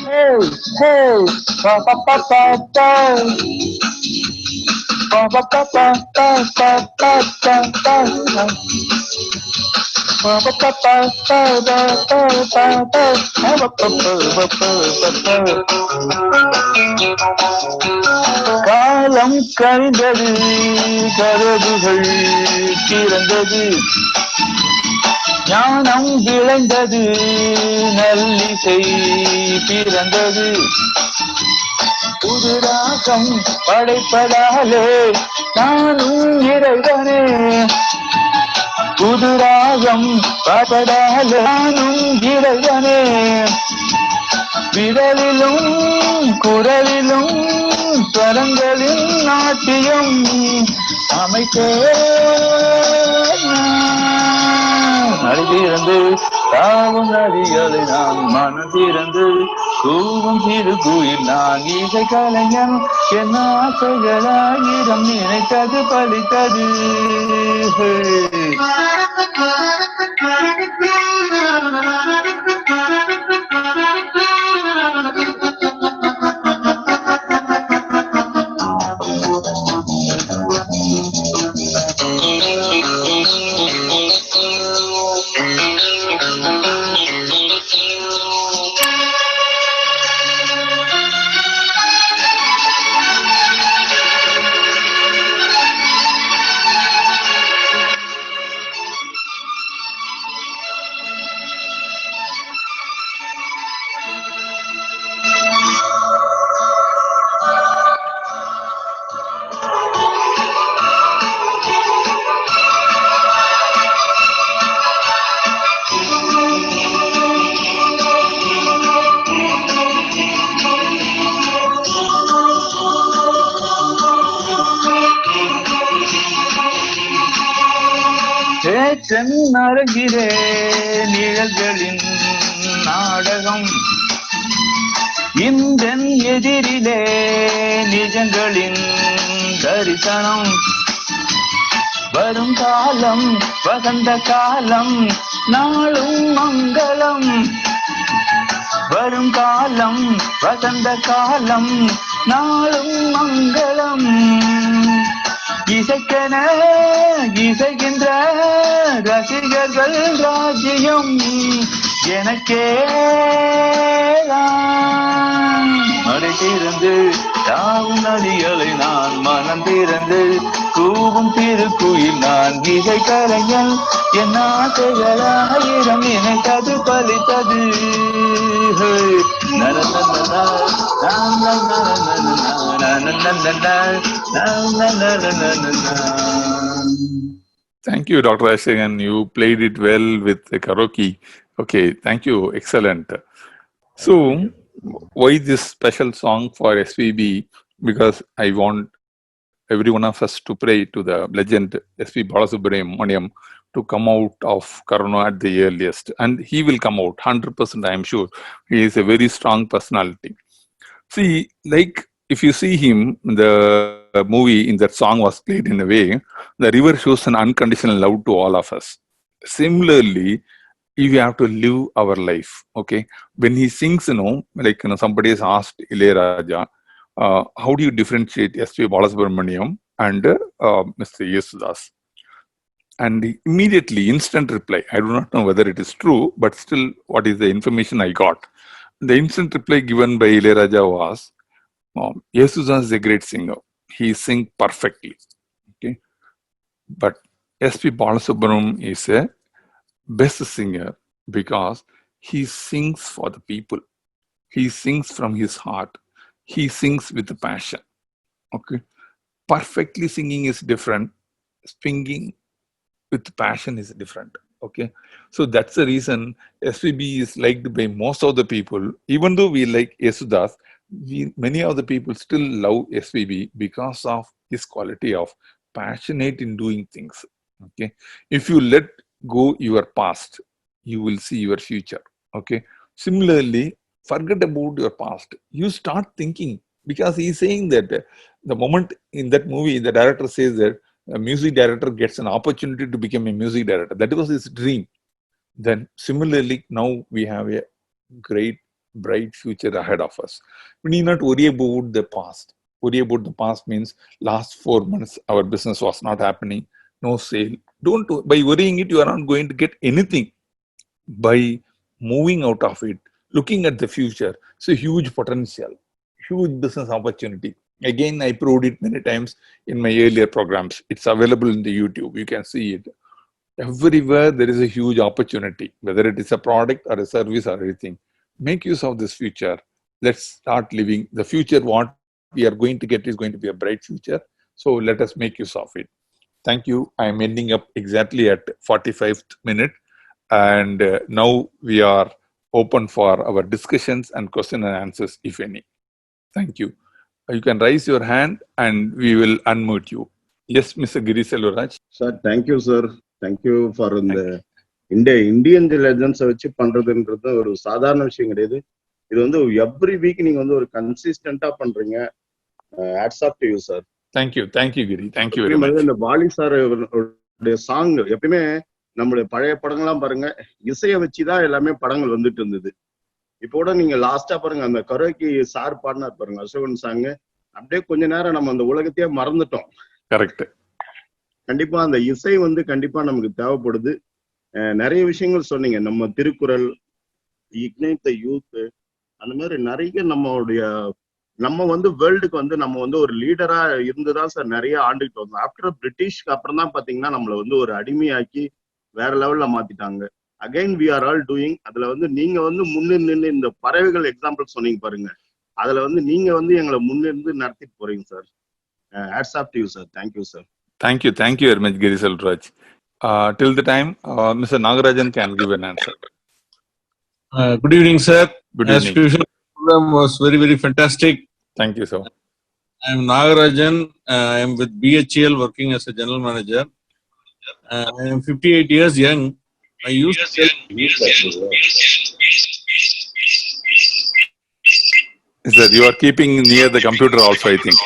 Hey, hey, pa pa pa pa pa, pa pa pa pa pa pa pa pa pa. காலம் கழிந்தது, கதவுகள் திறந்தது, ஞானம் விளைந்தது, நல்லிசை பிறந்தது, புது ராகம் படைப்பதாலே நானும் இறைவனே, புது ராகம் படைப்பதாலே நானும் இறைவனே, விரலிலும் குரலிலும் ஸ்வரங்களின் நாட்டியம் அமைத்தே நடிதிறந்து தாவும் நதிகளை நான் மனம் திறந்து கூவும் சிறு குயில் நான் இசை கலைஞன் என் ஆசைகளாயிரம் நினைத்தது பலித்தது. சென்னருகிறே நிழல்களின் நாடகம் இந்த எதிரிலே நிஜங்களின் தரிசனம் வரும் காலம் வசந்த காலம் நாளும் மங்களம் வரும் காலம் வசந்த காலம் நாளும் மங்களம் இசைக்கென இசைக்கின்ற ரசிகர்கள் ராஜ்யம் எனக்கே மறை திறந்து தாவும் நதிகளை நான் மனம் திறந்து கூவும் திருக்குயில் நான் இசை கலைஞன் என் ஆசைகளாயிரம் நினைத்தது பலித்தது. Thank you, Dr. Ashagan. You played it well with the karaoke. Okay, thank you. Excellent. So, why this special song for SPB? Because I want every one of us to pray to the legend S.P. Balasubramaniam to come out of Corona at the earliest. And he will come out, 100%, I am sure. He is a very strong personality. See, like if you see him, the movie in that song was played in a way, the river shows an unconditional love to all of us. Similarly, we have to live our life, okay? When he sings, like somebody has asked Ilayaraja, how do you differentiate S.P. Balasubramaniam and Mr. Yesudas? And immediately, instant reply, I do not know whether it is true, but still, what is the information I got? The instant reply given by Ilayaraja was, Yesudas is a great singer. He sings perfectly, okay? But S.P. Balasubramaniam is a best singer because he sings for the people. He sings from his heart. He sings with passion. Okay, perfectly singing is different. Singing with passion is different. Okay, so that's the reason SPB is liked by most of the people. Even though we like Yesudas, many of the people still love SPB because of his quality of passionate in doing things. Okay, if you let go your past, you will see your future. Okay, similarly, forget about your past. You start thinking, because he's saying that the moment in that movie, the director says that a music director gets an opportunity to become a music director. That was his dream. Then similarly, now we have a great bright future ahead of us. We need not worry about the past. Worry about the past means last 4 months our business was not happening, no sale. Don't, by worrying it, you are not going to get anything. By moving out of it, looking at the future, so huge potential, huge business opportunity. Again, I proved it many times in my earlier programs. It's available in the YouTube. You can see it. Everywhere there is a huge opportunity, whether it is a product or a service or anything. Make use of this future. Let's start living the future. What we are going to get is going to be a bright future. So let us make use of it. Thank you. I am ending up exactly at 45th minute. And now we are open for our discussions and question and answers, if any. Thank you. You can raise your hand and we will unmute you. Yes, Mr. Giri Selvaraj. Sir, thank you, sir. Thank you for the Indian legends வச்சு பண்றதுன்றது ஒரு சாதாரண விஷயம் கிடையாது. இது வந்து every week நீங்க வந்து ஒரு கன்சிஸ்டன்ட்டா பண்றீங்க. Hats off to you sir. Thank you Giri. Thank you very much. இந்த வாலி சார் சாங் எப்பயுமே நம்மளுடைய பழைய படங்கள்லாம் பாருங்க, இசையை வச்சுதான் எல்லாமே படங்கள் வந்துட்டு இருந்தது. இப்போ கூட நீங்க லாஸ்டா பாருங்க, அந்த கரோக்கி சார் பாடினார் பாருங்க, அசோகன் சாங், அப்படியே கொஞ்ச நேரம் நம்ம அந்த உலகத்தையே மறந்துட்டோம். கரெக்ட். கண்டிப்பா அந்த இசை வந்து கண்டிப்பா நமக்கு தேவைப்படுது. நிறைய விஷயங்கள் சொன்னீங்க, நம்ம திருக்குறள், இக்னைட் த யூத், அந்த மாதிரி நிறைய நம்ம வந்து வேர்ல்டுக்கு வந்து நம்ம வந்து ஒரு லீடரா இருந்துதான் சார் நிறைய ஆண்டுகிட்டு வந்தோம். ஆஃப்டர் பிரிட்டிஷ்க்கு அப்புறம் தான் பாத்தீங்கன்னா நம்மள வந்து ஒரு அடிமையாக்கி வேற லெவல்ல மாத்திட்டாங்க. Again we are all doing. அதுல வந்து நீங்க வந்து முன்னிருந்து இந்த பறவைகள் எக்ஸாம்பிள் சொன்னீங்க பாருங்க, அதுல வந்து நீங்க வந்து எங்களை முன்னிருந்து நடத்திட்டு போறீங்க sir. Hats off to you sir. Thank you sir. Thank you very much, Giri Selvaraj. Till the time, Mr. Nagarajan can give an answer. Good evening, sir. Good As evening. usual, the program was very fantastic. Thank you, sir. I am Nagarajan. I am with BHEL working as a general manager. I am 58 years young. I used to Sir, you are keeping near the computer also, I think.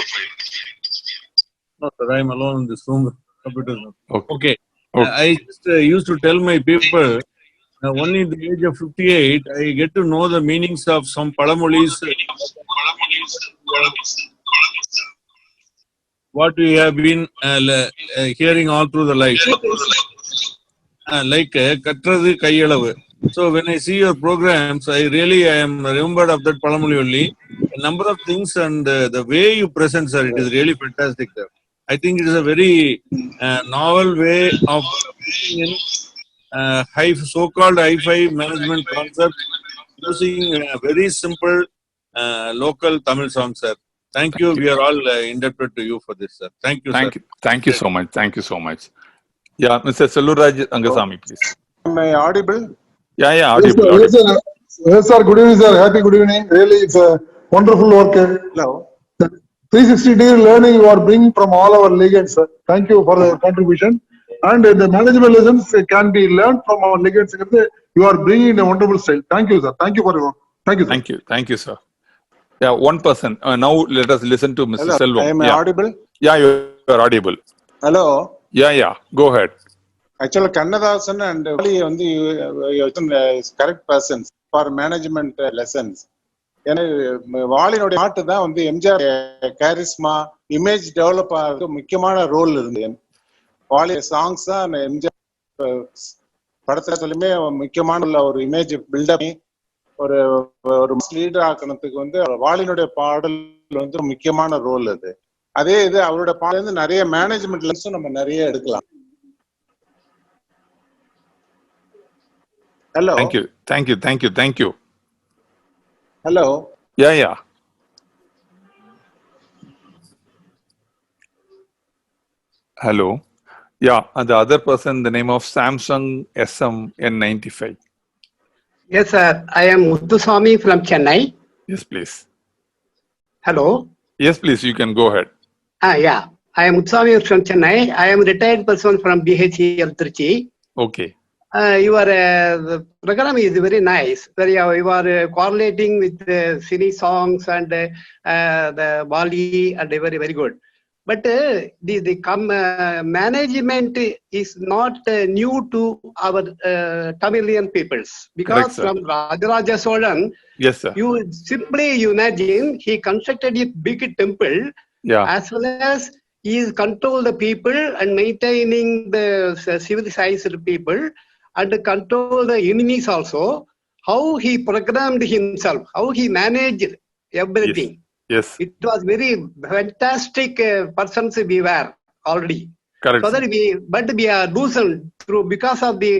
No, sir, I am alone in this room with computers. Okay. I just used to tell my people, only at the age of 58, I get to know the meanings of some Padamolis. What we have been hearing all through the life. Like Katradhu Kaiyalavu. So when I see your programs, I am remembered of that Palamoli only. A number of things and the way you present, sir, it is really fantastic, sir. I think it is a very novel way of in so-called hi-fi management concept using very simple local Tamil songs, sir. Thank you. We are all indebted to you for this, sir. Thank you, sir. Thank you so much. Thank you so much. Yeah, Mr. Selvaraj Angasamy, please. Am I audible? Yeah, audible. Yes, sir. Good evening, sir. Happy good evening. Really, it's a wonderful work. Hello. 360-degree learning you are bringing from all our legends, sir. Thank you for the contribution. And the management lessons can be learned from our legends. You are bringing in a wonderful style. Thank you, sir. Thank you for your work. Thank you, sir. Thank you, sir. Yeah, one person. Now let us listen to Mr. Hello. Selvam. Am I audible? Yeah, you are audible. Hello. Yeah. Go ahead. Actually, Kannadasan and Vaali is correct persons for management lessons. ஏன்னா வாலினுடைய பாட்டு தான் வந்து MGR கேரிஸ்மா image develop ஆகிறது முக்கியமான role இருந்து. Vaali songs தான் எம்ஜிஆர் படத்துல சொல்லுமே முக்கியமான ஒரு இமேஜ் பில்டப் ஒரு லீடர் ஆக்கணத்துக்கு வந்து வாலினுடைய பாடல் வந்து முக்கியமான ரோல் அது. அதே இது அவரோட பாடல் வந்து நிறைய மேனேஜ்மெண்ட் லெசன்ஸும் நம்ம நிறைய எடுக்கலாம். Hello. Thank you. Hello. Yeah. Hello. Yeah, and the other person, the name of Samsung SM-N95. Yes, sir. I am Muthuswamy from Chennai. Yes, please. Hello. Yes, please. You can go ahead. Yeah. I am Muthuswamy from Chennai. I am a retired person from BHEL Trichy. Okay. Your program is very nice. You are correlating with the cine songs and the Vaali and very good. But management is not new to our Tamilian peoples, because Correct, sir. from Rajaraja Cholan, Yes, sir. you simply imagine he constructed a big temple, Yeah. as well as he is control the people and maintaining the civilized people and control the enemies also. How he programmed himself, how he managed everything. Yes. It was very fantastic persons we were already. Correct. So that we are loosened through because of the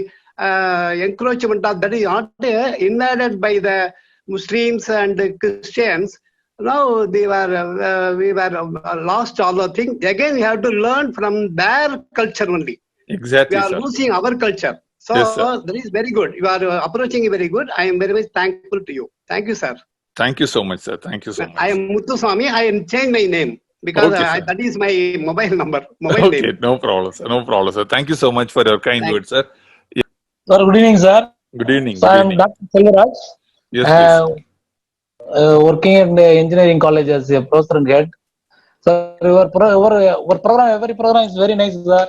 encroachment of that is not invaded by the Muslims and the Christians. Now we were lost all the things. Again, we have to learn from their culture only. Exactly, We are sir. losing our culture. So Yes, sir. that is very good. You are approaching very good. I am very much thankful to you. Thank you, sir. Thank you so much, sir. Thank you so I much. am Muthuswamy. I am changed my name because Okay, sir. that is my mobile number, mobile Okay, name. no problem, sir. No problem, sir. Thank you so much for your kind Thank- words, sir. Sir, good evening, sir. Good evening. So Good I am evening. Dr. Selvaraj, Yes, please. working in the engineering college as a professor and head. So your program, every program is very nice, sir.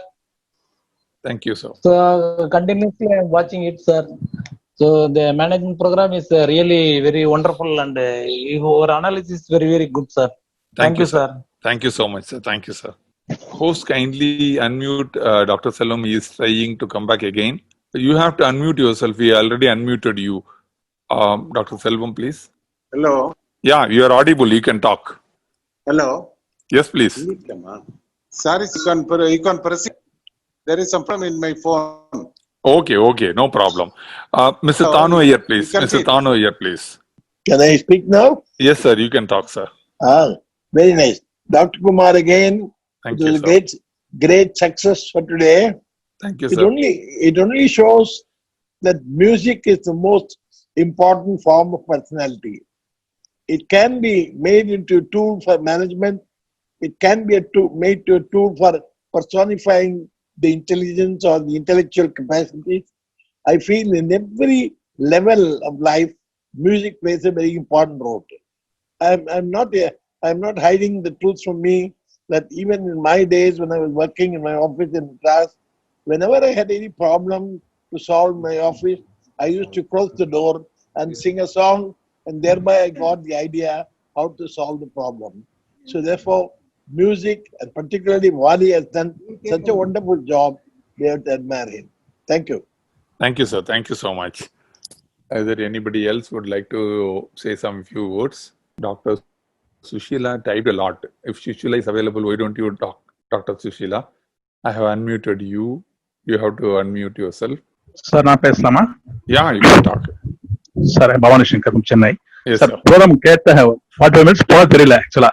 Thank you, sir. So continuously I am watching it, sir. So the management program is really very wonderful, and your analysis is very, very good, sir. Thank you, sir. Thank you so much, sir. Thank you, sir. Host, kindly unmute Dr. Selvam. He is trying to come back again. You have to unmute yourself. We already unmuted you. Dr. Selvam, please. Hello. Yeah, you are audible. You can talk. Hello. Yes, please. Sorry, you can proceed. There is some problem in my phone. Okay, no problem. Mr. Hello, Tanu here, please. you can Mr. see. Tanu here, please. Can I speak now? Yes, sir. You can talk, sir. Very nice. Dr. Kumar again. Thank It you, was sir. great success for today. Thank you, It sir. only shows that music is the most important form of personality. It can be made into a tool for management. It can be made to a tool for personifying the intelligence or the intellectual capacities. I feel in every level of life, music plays a very important role. I'm not hiding the truth from me that even in my days when I was working in my office in class, whenever I had any problem to solve my office, I used to close the door and sing a song, and thereby I got the idea how to solve the problem. So therefore, music, and particularly Vaali, has done such a wonderful job. We have to admire him. Thank you. Thank you, sir. Thank you so much. Is there anybody else would like to say some few words? Dr. Sushila typed a lot. If Sushila is available, why don't you talk, Dr. Sushila? I have unmuted you. You have to unmute yourself. Sir நான் பேசலாமா? Yeah, you can talk. Sir Bhavani Shankar from Chennai. Yes, sir sir. Programme கேட்ட 45 minutes போக தெரியல ஆக்சுவலா.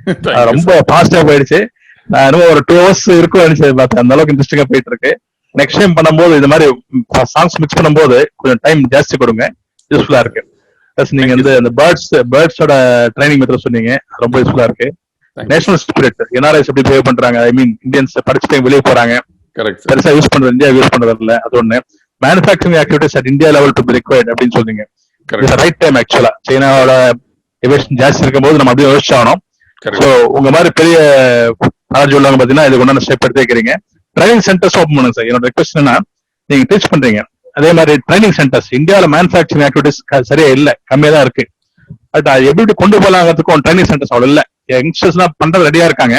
Thank you, ரொம்ப sir. ஃபாஸ்டா போயிடுச்சு. நான் இன்னும் ஒரு 2 hours இருக்கும் நினைச்சேன், பார்த்தேன் அந்த அளவுக்கு இன்ட்ரெஸ்டிங்கா போயிட்டு இருக்கு. நெக்ஸ்ட் டைம் பண்ணும்போது இந்த மாதிரி சாங்ஸ் மிக்ஸ் பண்ணும்போது கொஞ்சம் டைம் ஜாஸ்தி கொடுங்க, யூஸ்ஃபுல்லா இருக்கு. பிளஸ் நீங்க வந்து அந்த பேர்ட்ஸோட ட்ரைனிங் மெத்தட் சொன்னீங்க, ரொம்ப யூஸ்ஃபுல்லா இருக்கு. Thank you. National spirit NRIs எப்படி பிஹேவ் பண்றாங்க, ஐ மீன் இந்தியன்ஸ் படிச்சுட்டு வெளியே போறாங்க, Correct, sir. பெருசா யூஸ் பண்றது இந்தியா யூஸ் பண்றது இல்ல, அது ஒண்ணு. Manufacturing activities at India level to be required அப்படின்னு சொல்றீங்க. Correct. ரைட் டைம் ஆக்சுவலா சைனாவோட எமிஷன் ஜாஸ்தி இருக்கும் போது நம்ம அப்படியே யோசிச்சாகணும். Correct. ஸோ உங்க மாதிரி பெரிய நாலேஜ் உள்ளவங்க பாத்தீங்கன்னா இது ஒன்னு ஸ்டெப் எடுத்து வைக்கிறீங்க. ட்ரைனிங் சென்டர்ஸ் ஓப்பன் பண்ணுங்க சார். என்னோட ரெக்வஸ்ட் என்னன்னா, நீங்க டீச் பண்றீங்க, அதே மாதிரி ட்ரைனிங் சென்டர்ஸ் இந்தியாவில மேனுஃபேக்சரிங் ஆக்டிவிட்டிஸ் சரியா இல்ல, கம்மியா தான் இருக்கு. பட் அது எப்படி கொண்டு போலாங்கிறதுக்கும் ட்ரைனிங் சென்டர்ஸ் அவ்வளவு இல்ல. யங்ஸ்டர்ஸ் எல்லாம் பண்றது ரெடியா இருக்காங்க,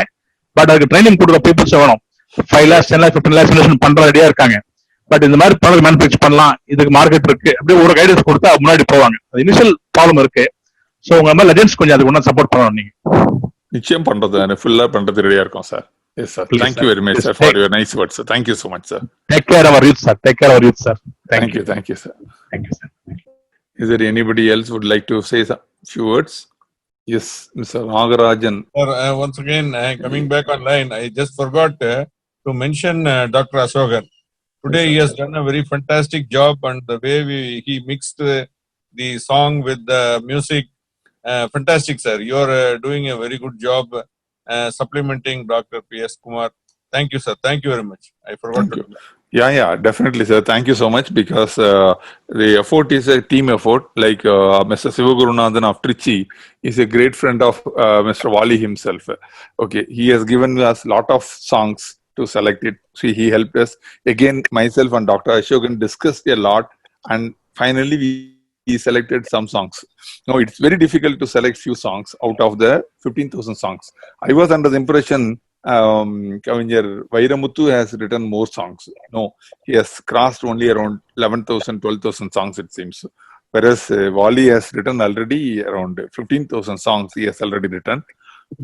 பட் அதுக்கு ட்ரைனிங் கொடுக்குற பீப்புள்ஸ் வேணும். 5 lakhs 10 lakhs 15 lakhs இன்வெஸ்ட் பண்ற ரெடியா இருக்காங்க. பட் இந்த மாதிரி ப்ராடக்ட் மேனுஃபேக்சர் பண்ணலாம், இதுக்கு மார்க்கெட் இருக்கு, அப்படியே ஒரு கைடன்ஸ் கொடுத்தா முன்னாடி போவாங்க. அது இனிஷியல் ப்ராப்ளம் இருக்கு. ஸோ உங்க மாதிரி லெஜெண்ட்ஸ் கொஞ்சம் அதுக்கு ஒன்றா சப்போர்ட் பண்ணணும் நீங்க. நிச்சயம் பண்றது ஃபுல்லா பண்றது ரெடியா இருக்கும் sir. Yes sir. Please, thank you sir. Very much Yes, sir for your nice words sir. Thank you so much sir. Take care our youth sir. Take care our youth sir. Thank you thank you sir. Thank you sir. Is there anybody else would like to say some few words? Yes, Mr. Nagarajan. Sir, once again, coming back online, I just forgot to mention Dr. Ashokan. Today he has done a very fantastic job, and the way he mixed the song with the music, fantastic, sir. You are doing a very good job supplementing Dr. P.S. Kumar. Thank you, sir. Thank you very much. I forgot Thank to you. do that. Yeah, definitely, sir. Thank you so much because the effort is a team effort. Like Mr. Sivagurunathan of Trichy is a great friend of Mr. Vaali himself. Okay, he has given us lot of songs to select it. See, he helped us. Again, myself and Dr. Ashokan discussed a lot, and finally we selected some songs. No, it's very difficult to select few songs out of the 15,000 songs. I was under the impression Kavignar Vairemuthu has written more songs. No, he has crossed only around 11,000, 12,000 songs, it seems. Whereas Vaali has written already around 15,000 songs he has already written.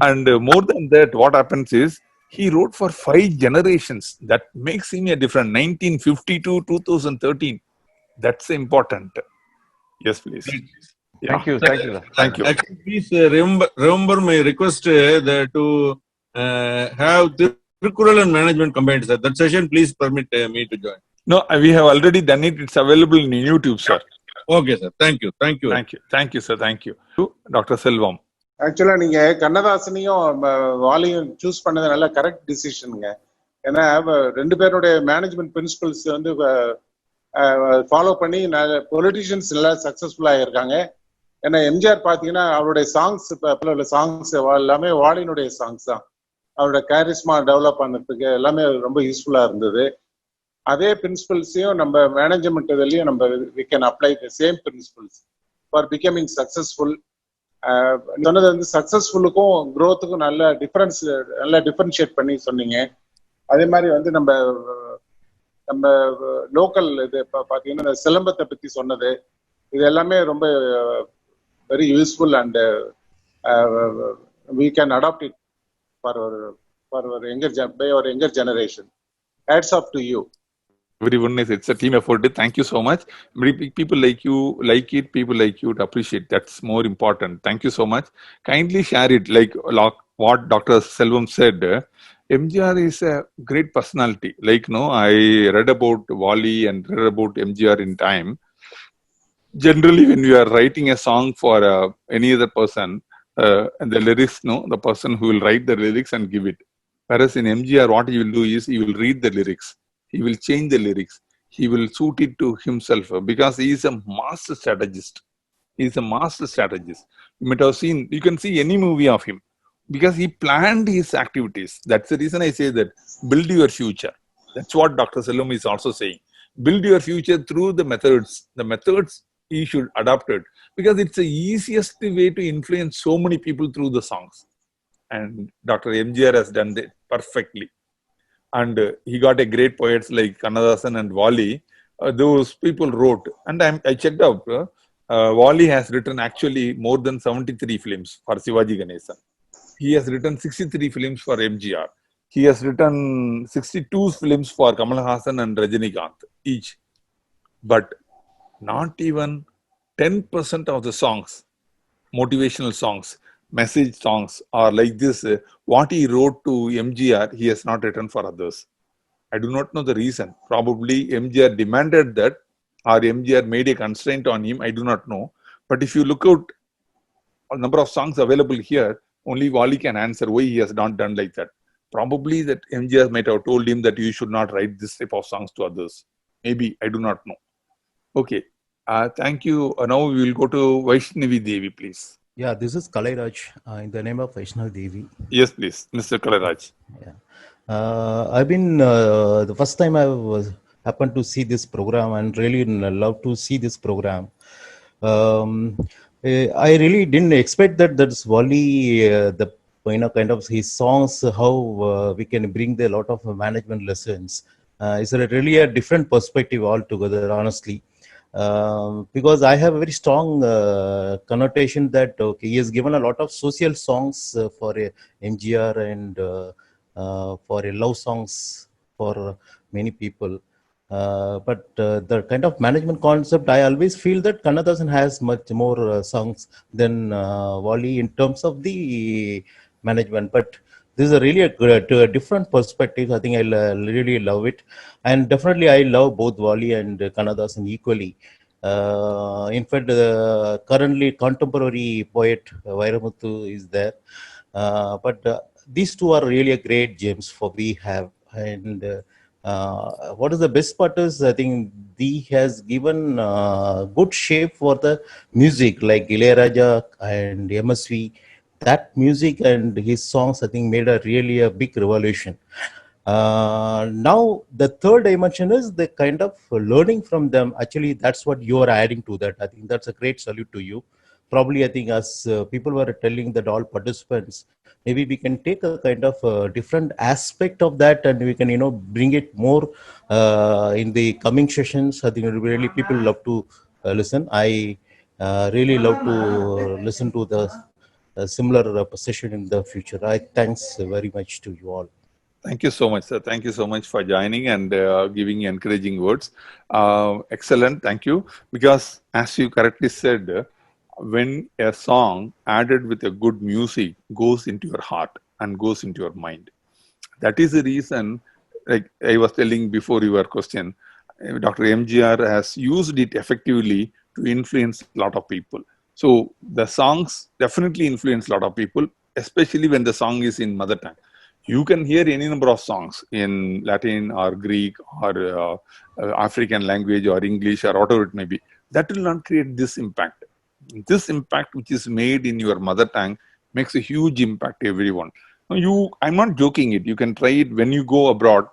And more than that, what happens is he wrote for 5 generations. That makes him a different. 1950 to 2013. That's important. Yes, please. Yeah. Thank you, sir. Thank you. Actually, please remember my request to have Tirukural and management combined, sir. That session, please permit me to join. No, we have already done it. It's available in YouTube, sir. Okay, sir. Thank you. Thank you. Thank you. Thank you, sir. Thank you. Dr. Selvam. ஆக்சுவலா நீங்க கண்ணதாசனையும் வாலியும் choose பண்ணது நல்ல correct டிசிஷனுங்க. ஏன்னா ரெண்டு பேருடைய management principles வந்து follow பண்ணி politicians எல்லாம் சக்சஸ்ஃபுல்லா இருக்காங்க. ஏன்னா எம்ஜிஆர் பாத்தீங்கன்னா அவருடைய சாங்ஸ் சாங்ஸ் எல்லாமே வாலினுடைய சாங்ஸ் தான். அவரோட கேரிஸ்மா டெவலப் பண்ணதுக்கு எல்லாமே ரொம்ப யூஸ்ஃபுல்லா இருந்தது. அதே பிரின்சிபல்ஸையும் நம்ம மேனேஜ்மெண்ட் இதுலயும் நம்ம we can apply the same principles for becoming successful. சொன்னது வந்து சக்சஸ்ஃபுல்லுக்கும் க்ரோத்துக்கும் நல்ல டிஃபரன்ஷியேட் பண்ணி சொன்னீங்க. அதே மாதிரி வந்து நம்ம லோக்கல் இது பாத்தீங்கன்னா இந்த சிலம்பத்தை பத்தி சொன்னது இது எல்லாமே ரொம்ப very useful and we can adopt it for our younger generation. Hats off to you. Everyone is, it's a team effort. Thank you so much. People like you like it. People like you to appreciate. That's more important. Thank you so much. Kindly share it. Like what Dr. Selvam said, MGR is a great personality. Like I read about Vaali and read about MGR in time. Generally, when you are writing a song for any other person, and the lyrics, the person who will write the lyrics and give it. Whereas in MGR, what he will do is he will read the lyrics. He will change the lyrics. He will suit it to himself because he is a master strategist. He is a master strategist. You might have seen, you can see any movie of him because he planned his activities. That's the reason I say that build your future. That's what Dr. Selvam is also saying. Build your future through the methods. The methods he should adopt it because it's the easiest way to influence so many people through the songs. And Dr. MGR has done that perfectly. And he got a great poets like Kannadasan and Vaali. Those people wrote, and I checked out. Vaali has written actually more than 73 films for Shivaji Ganesan. He has written 63 films for MGR. He has written 62 films for Kamal Haasan and Rajinikanth each. But not even 10% of the songs, motivational songs, message songs are like this. What he wrote to MGR, he has not written for others. I do not know the reason. Probably MGR demanded that or MGR made a constraint on him. I do not know. But if you look out a number of songs available here, only Vaali can answer why he has not done like that. Probably that MGR might have told him that you should not write this type of songs to others. Maybe, I do not know. Okay. Thank you. Now we will go to Vaishnavi Devi, please. Yeah, this is Kalairaj in the name of Vaishnavi Devi. Yes, please, Mr. Kalairaj. Yeah, I've been the first time I was happened to see this program and really love to see this program. I really didn't expect that that's Vaali, the kind of his songs, how we can bring a lot of management lessons. It's really a different perspective altogether, honestly. Because I have a very strong connotation that he has given a lot of social songs for MGR and for love songs for many people. But the kind of management concept, I always feel that Kannadasan has much more songs than Vaali in terms of the management. But this is really a different perspective. I think I really love it. And definitely I love both Vaali and Kannadasan equally. In fact, currently contemporary poet Vairemuthu is there. But these two are really a great gems for we have. And What is the best part is, I think he has given good shape for the music, like Ilayaraja and MSV. That music and his songs, I think, made a really a big revolution. Now the third dimension is the kind of learning from them. Actually, that's what you are adding to that. I think that's a great salute to you. Probably, I think as people were telling that all participants, maybe we can take a kind of different aspect of that, and we can bring it more in the coming sessions. I think really people love to listen. I really love to listen to the similar session in the future. I thanks very much to you all. Thank you so much, sir. Thank you so much for joining and giving encouraging words. Excellent. Thank you. Because as you correctly said, when a song added with a good music goes into your heart and goes into your mind, that is the reason, like I was telling before your question, Dr. MGR has used it effectively to influence a lot of people. So the songs definitely influence a lot of people, especially when the song is in mother tongue. You can hear any number of songs in Latin or Greek or African language or English or whatever it may be. That will not create this impact. This impact which is made in your mother tongue makes a huge impact to everyone. I'm not joking it. You can try it when you go abroad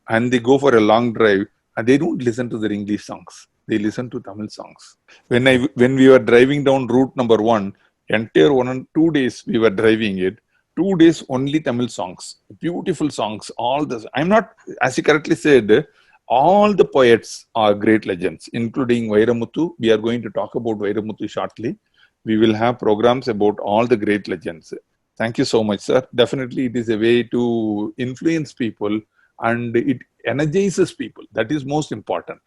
and they go for a long drive and they don't listen to their English songs. They listen to Tamil songs. When we were driving down route number 1, entire 1 and 2 days we were driving it. 2 days only Tamil songs, beautiful songs. All this. I'm not, as you correctly said, all the poets are great legends, including Vairamuthu. We are going to talk about Vairamuthu shortly. We will have programs about all the great legends. Thank you so much, sir. Definitely, it is a way to influence people and it energizes people. That is most important.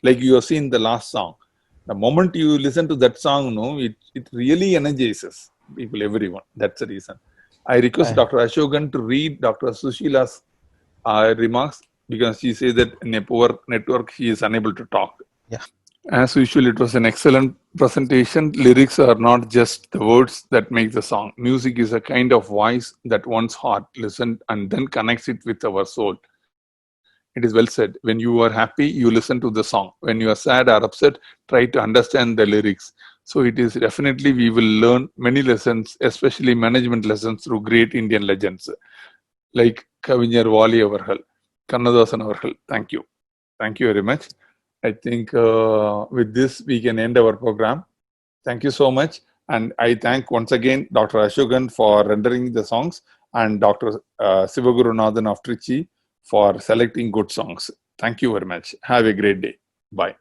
Like you have seen the last song. The moment you listen to that song, it really energizes people, everyone. That's the reason. I request Dr. Ashokan to read Dr. Sushila's remarks because she says that in a poor network, she is unable to talk. Yeah. As usual, it was an excellent presentation. Lyrics are not just the words that make the song. Music is a kind of voice that one's heart listens and then connects it with our soul. It is well said. When you are happy, you listen to the song. When you are sad or upset, try to understand the lyrics. So it is definitely we will learn many lessons, especially management lessons through great Indian legends like Kavignar Vaali avargal, Kannadasan avargal. Thank you. Thank you very much. I think with this, we can end our program. Thank you so much. And I thank once again Dr. Ashokan for rendering the songs and Dr. Sivaguru Nathan of Trichy for selecting good songs. Thank you very much. Have a great day. Bye.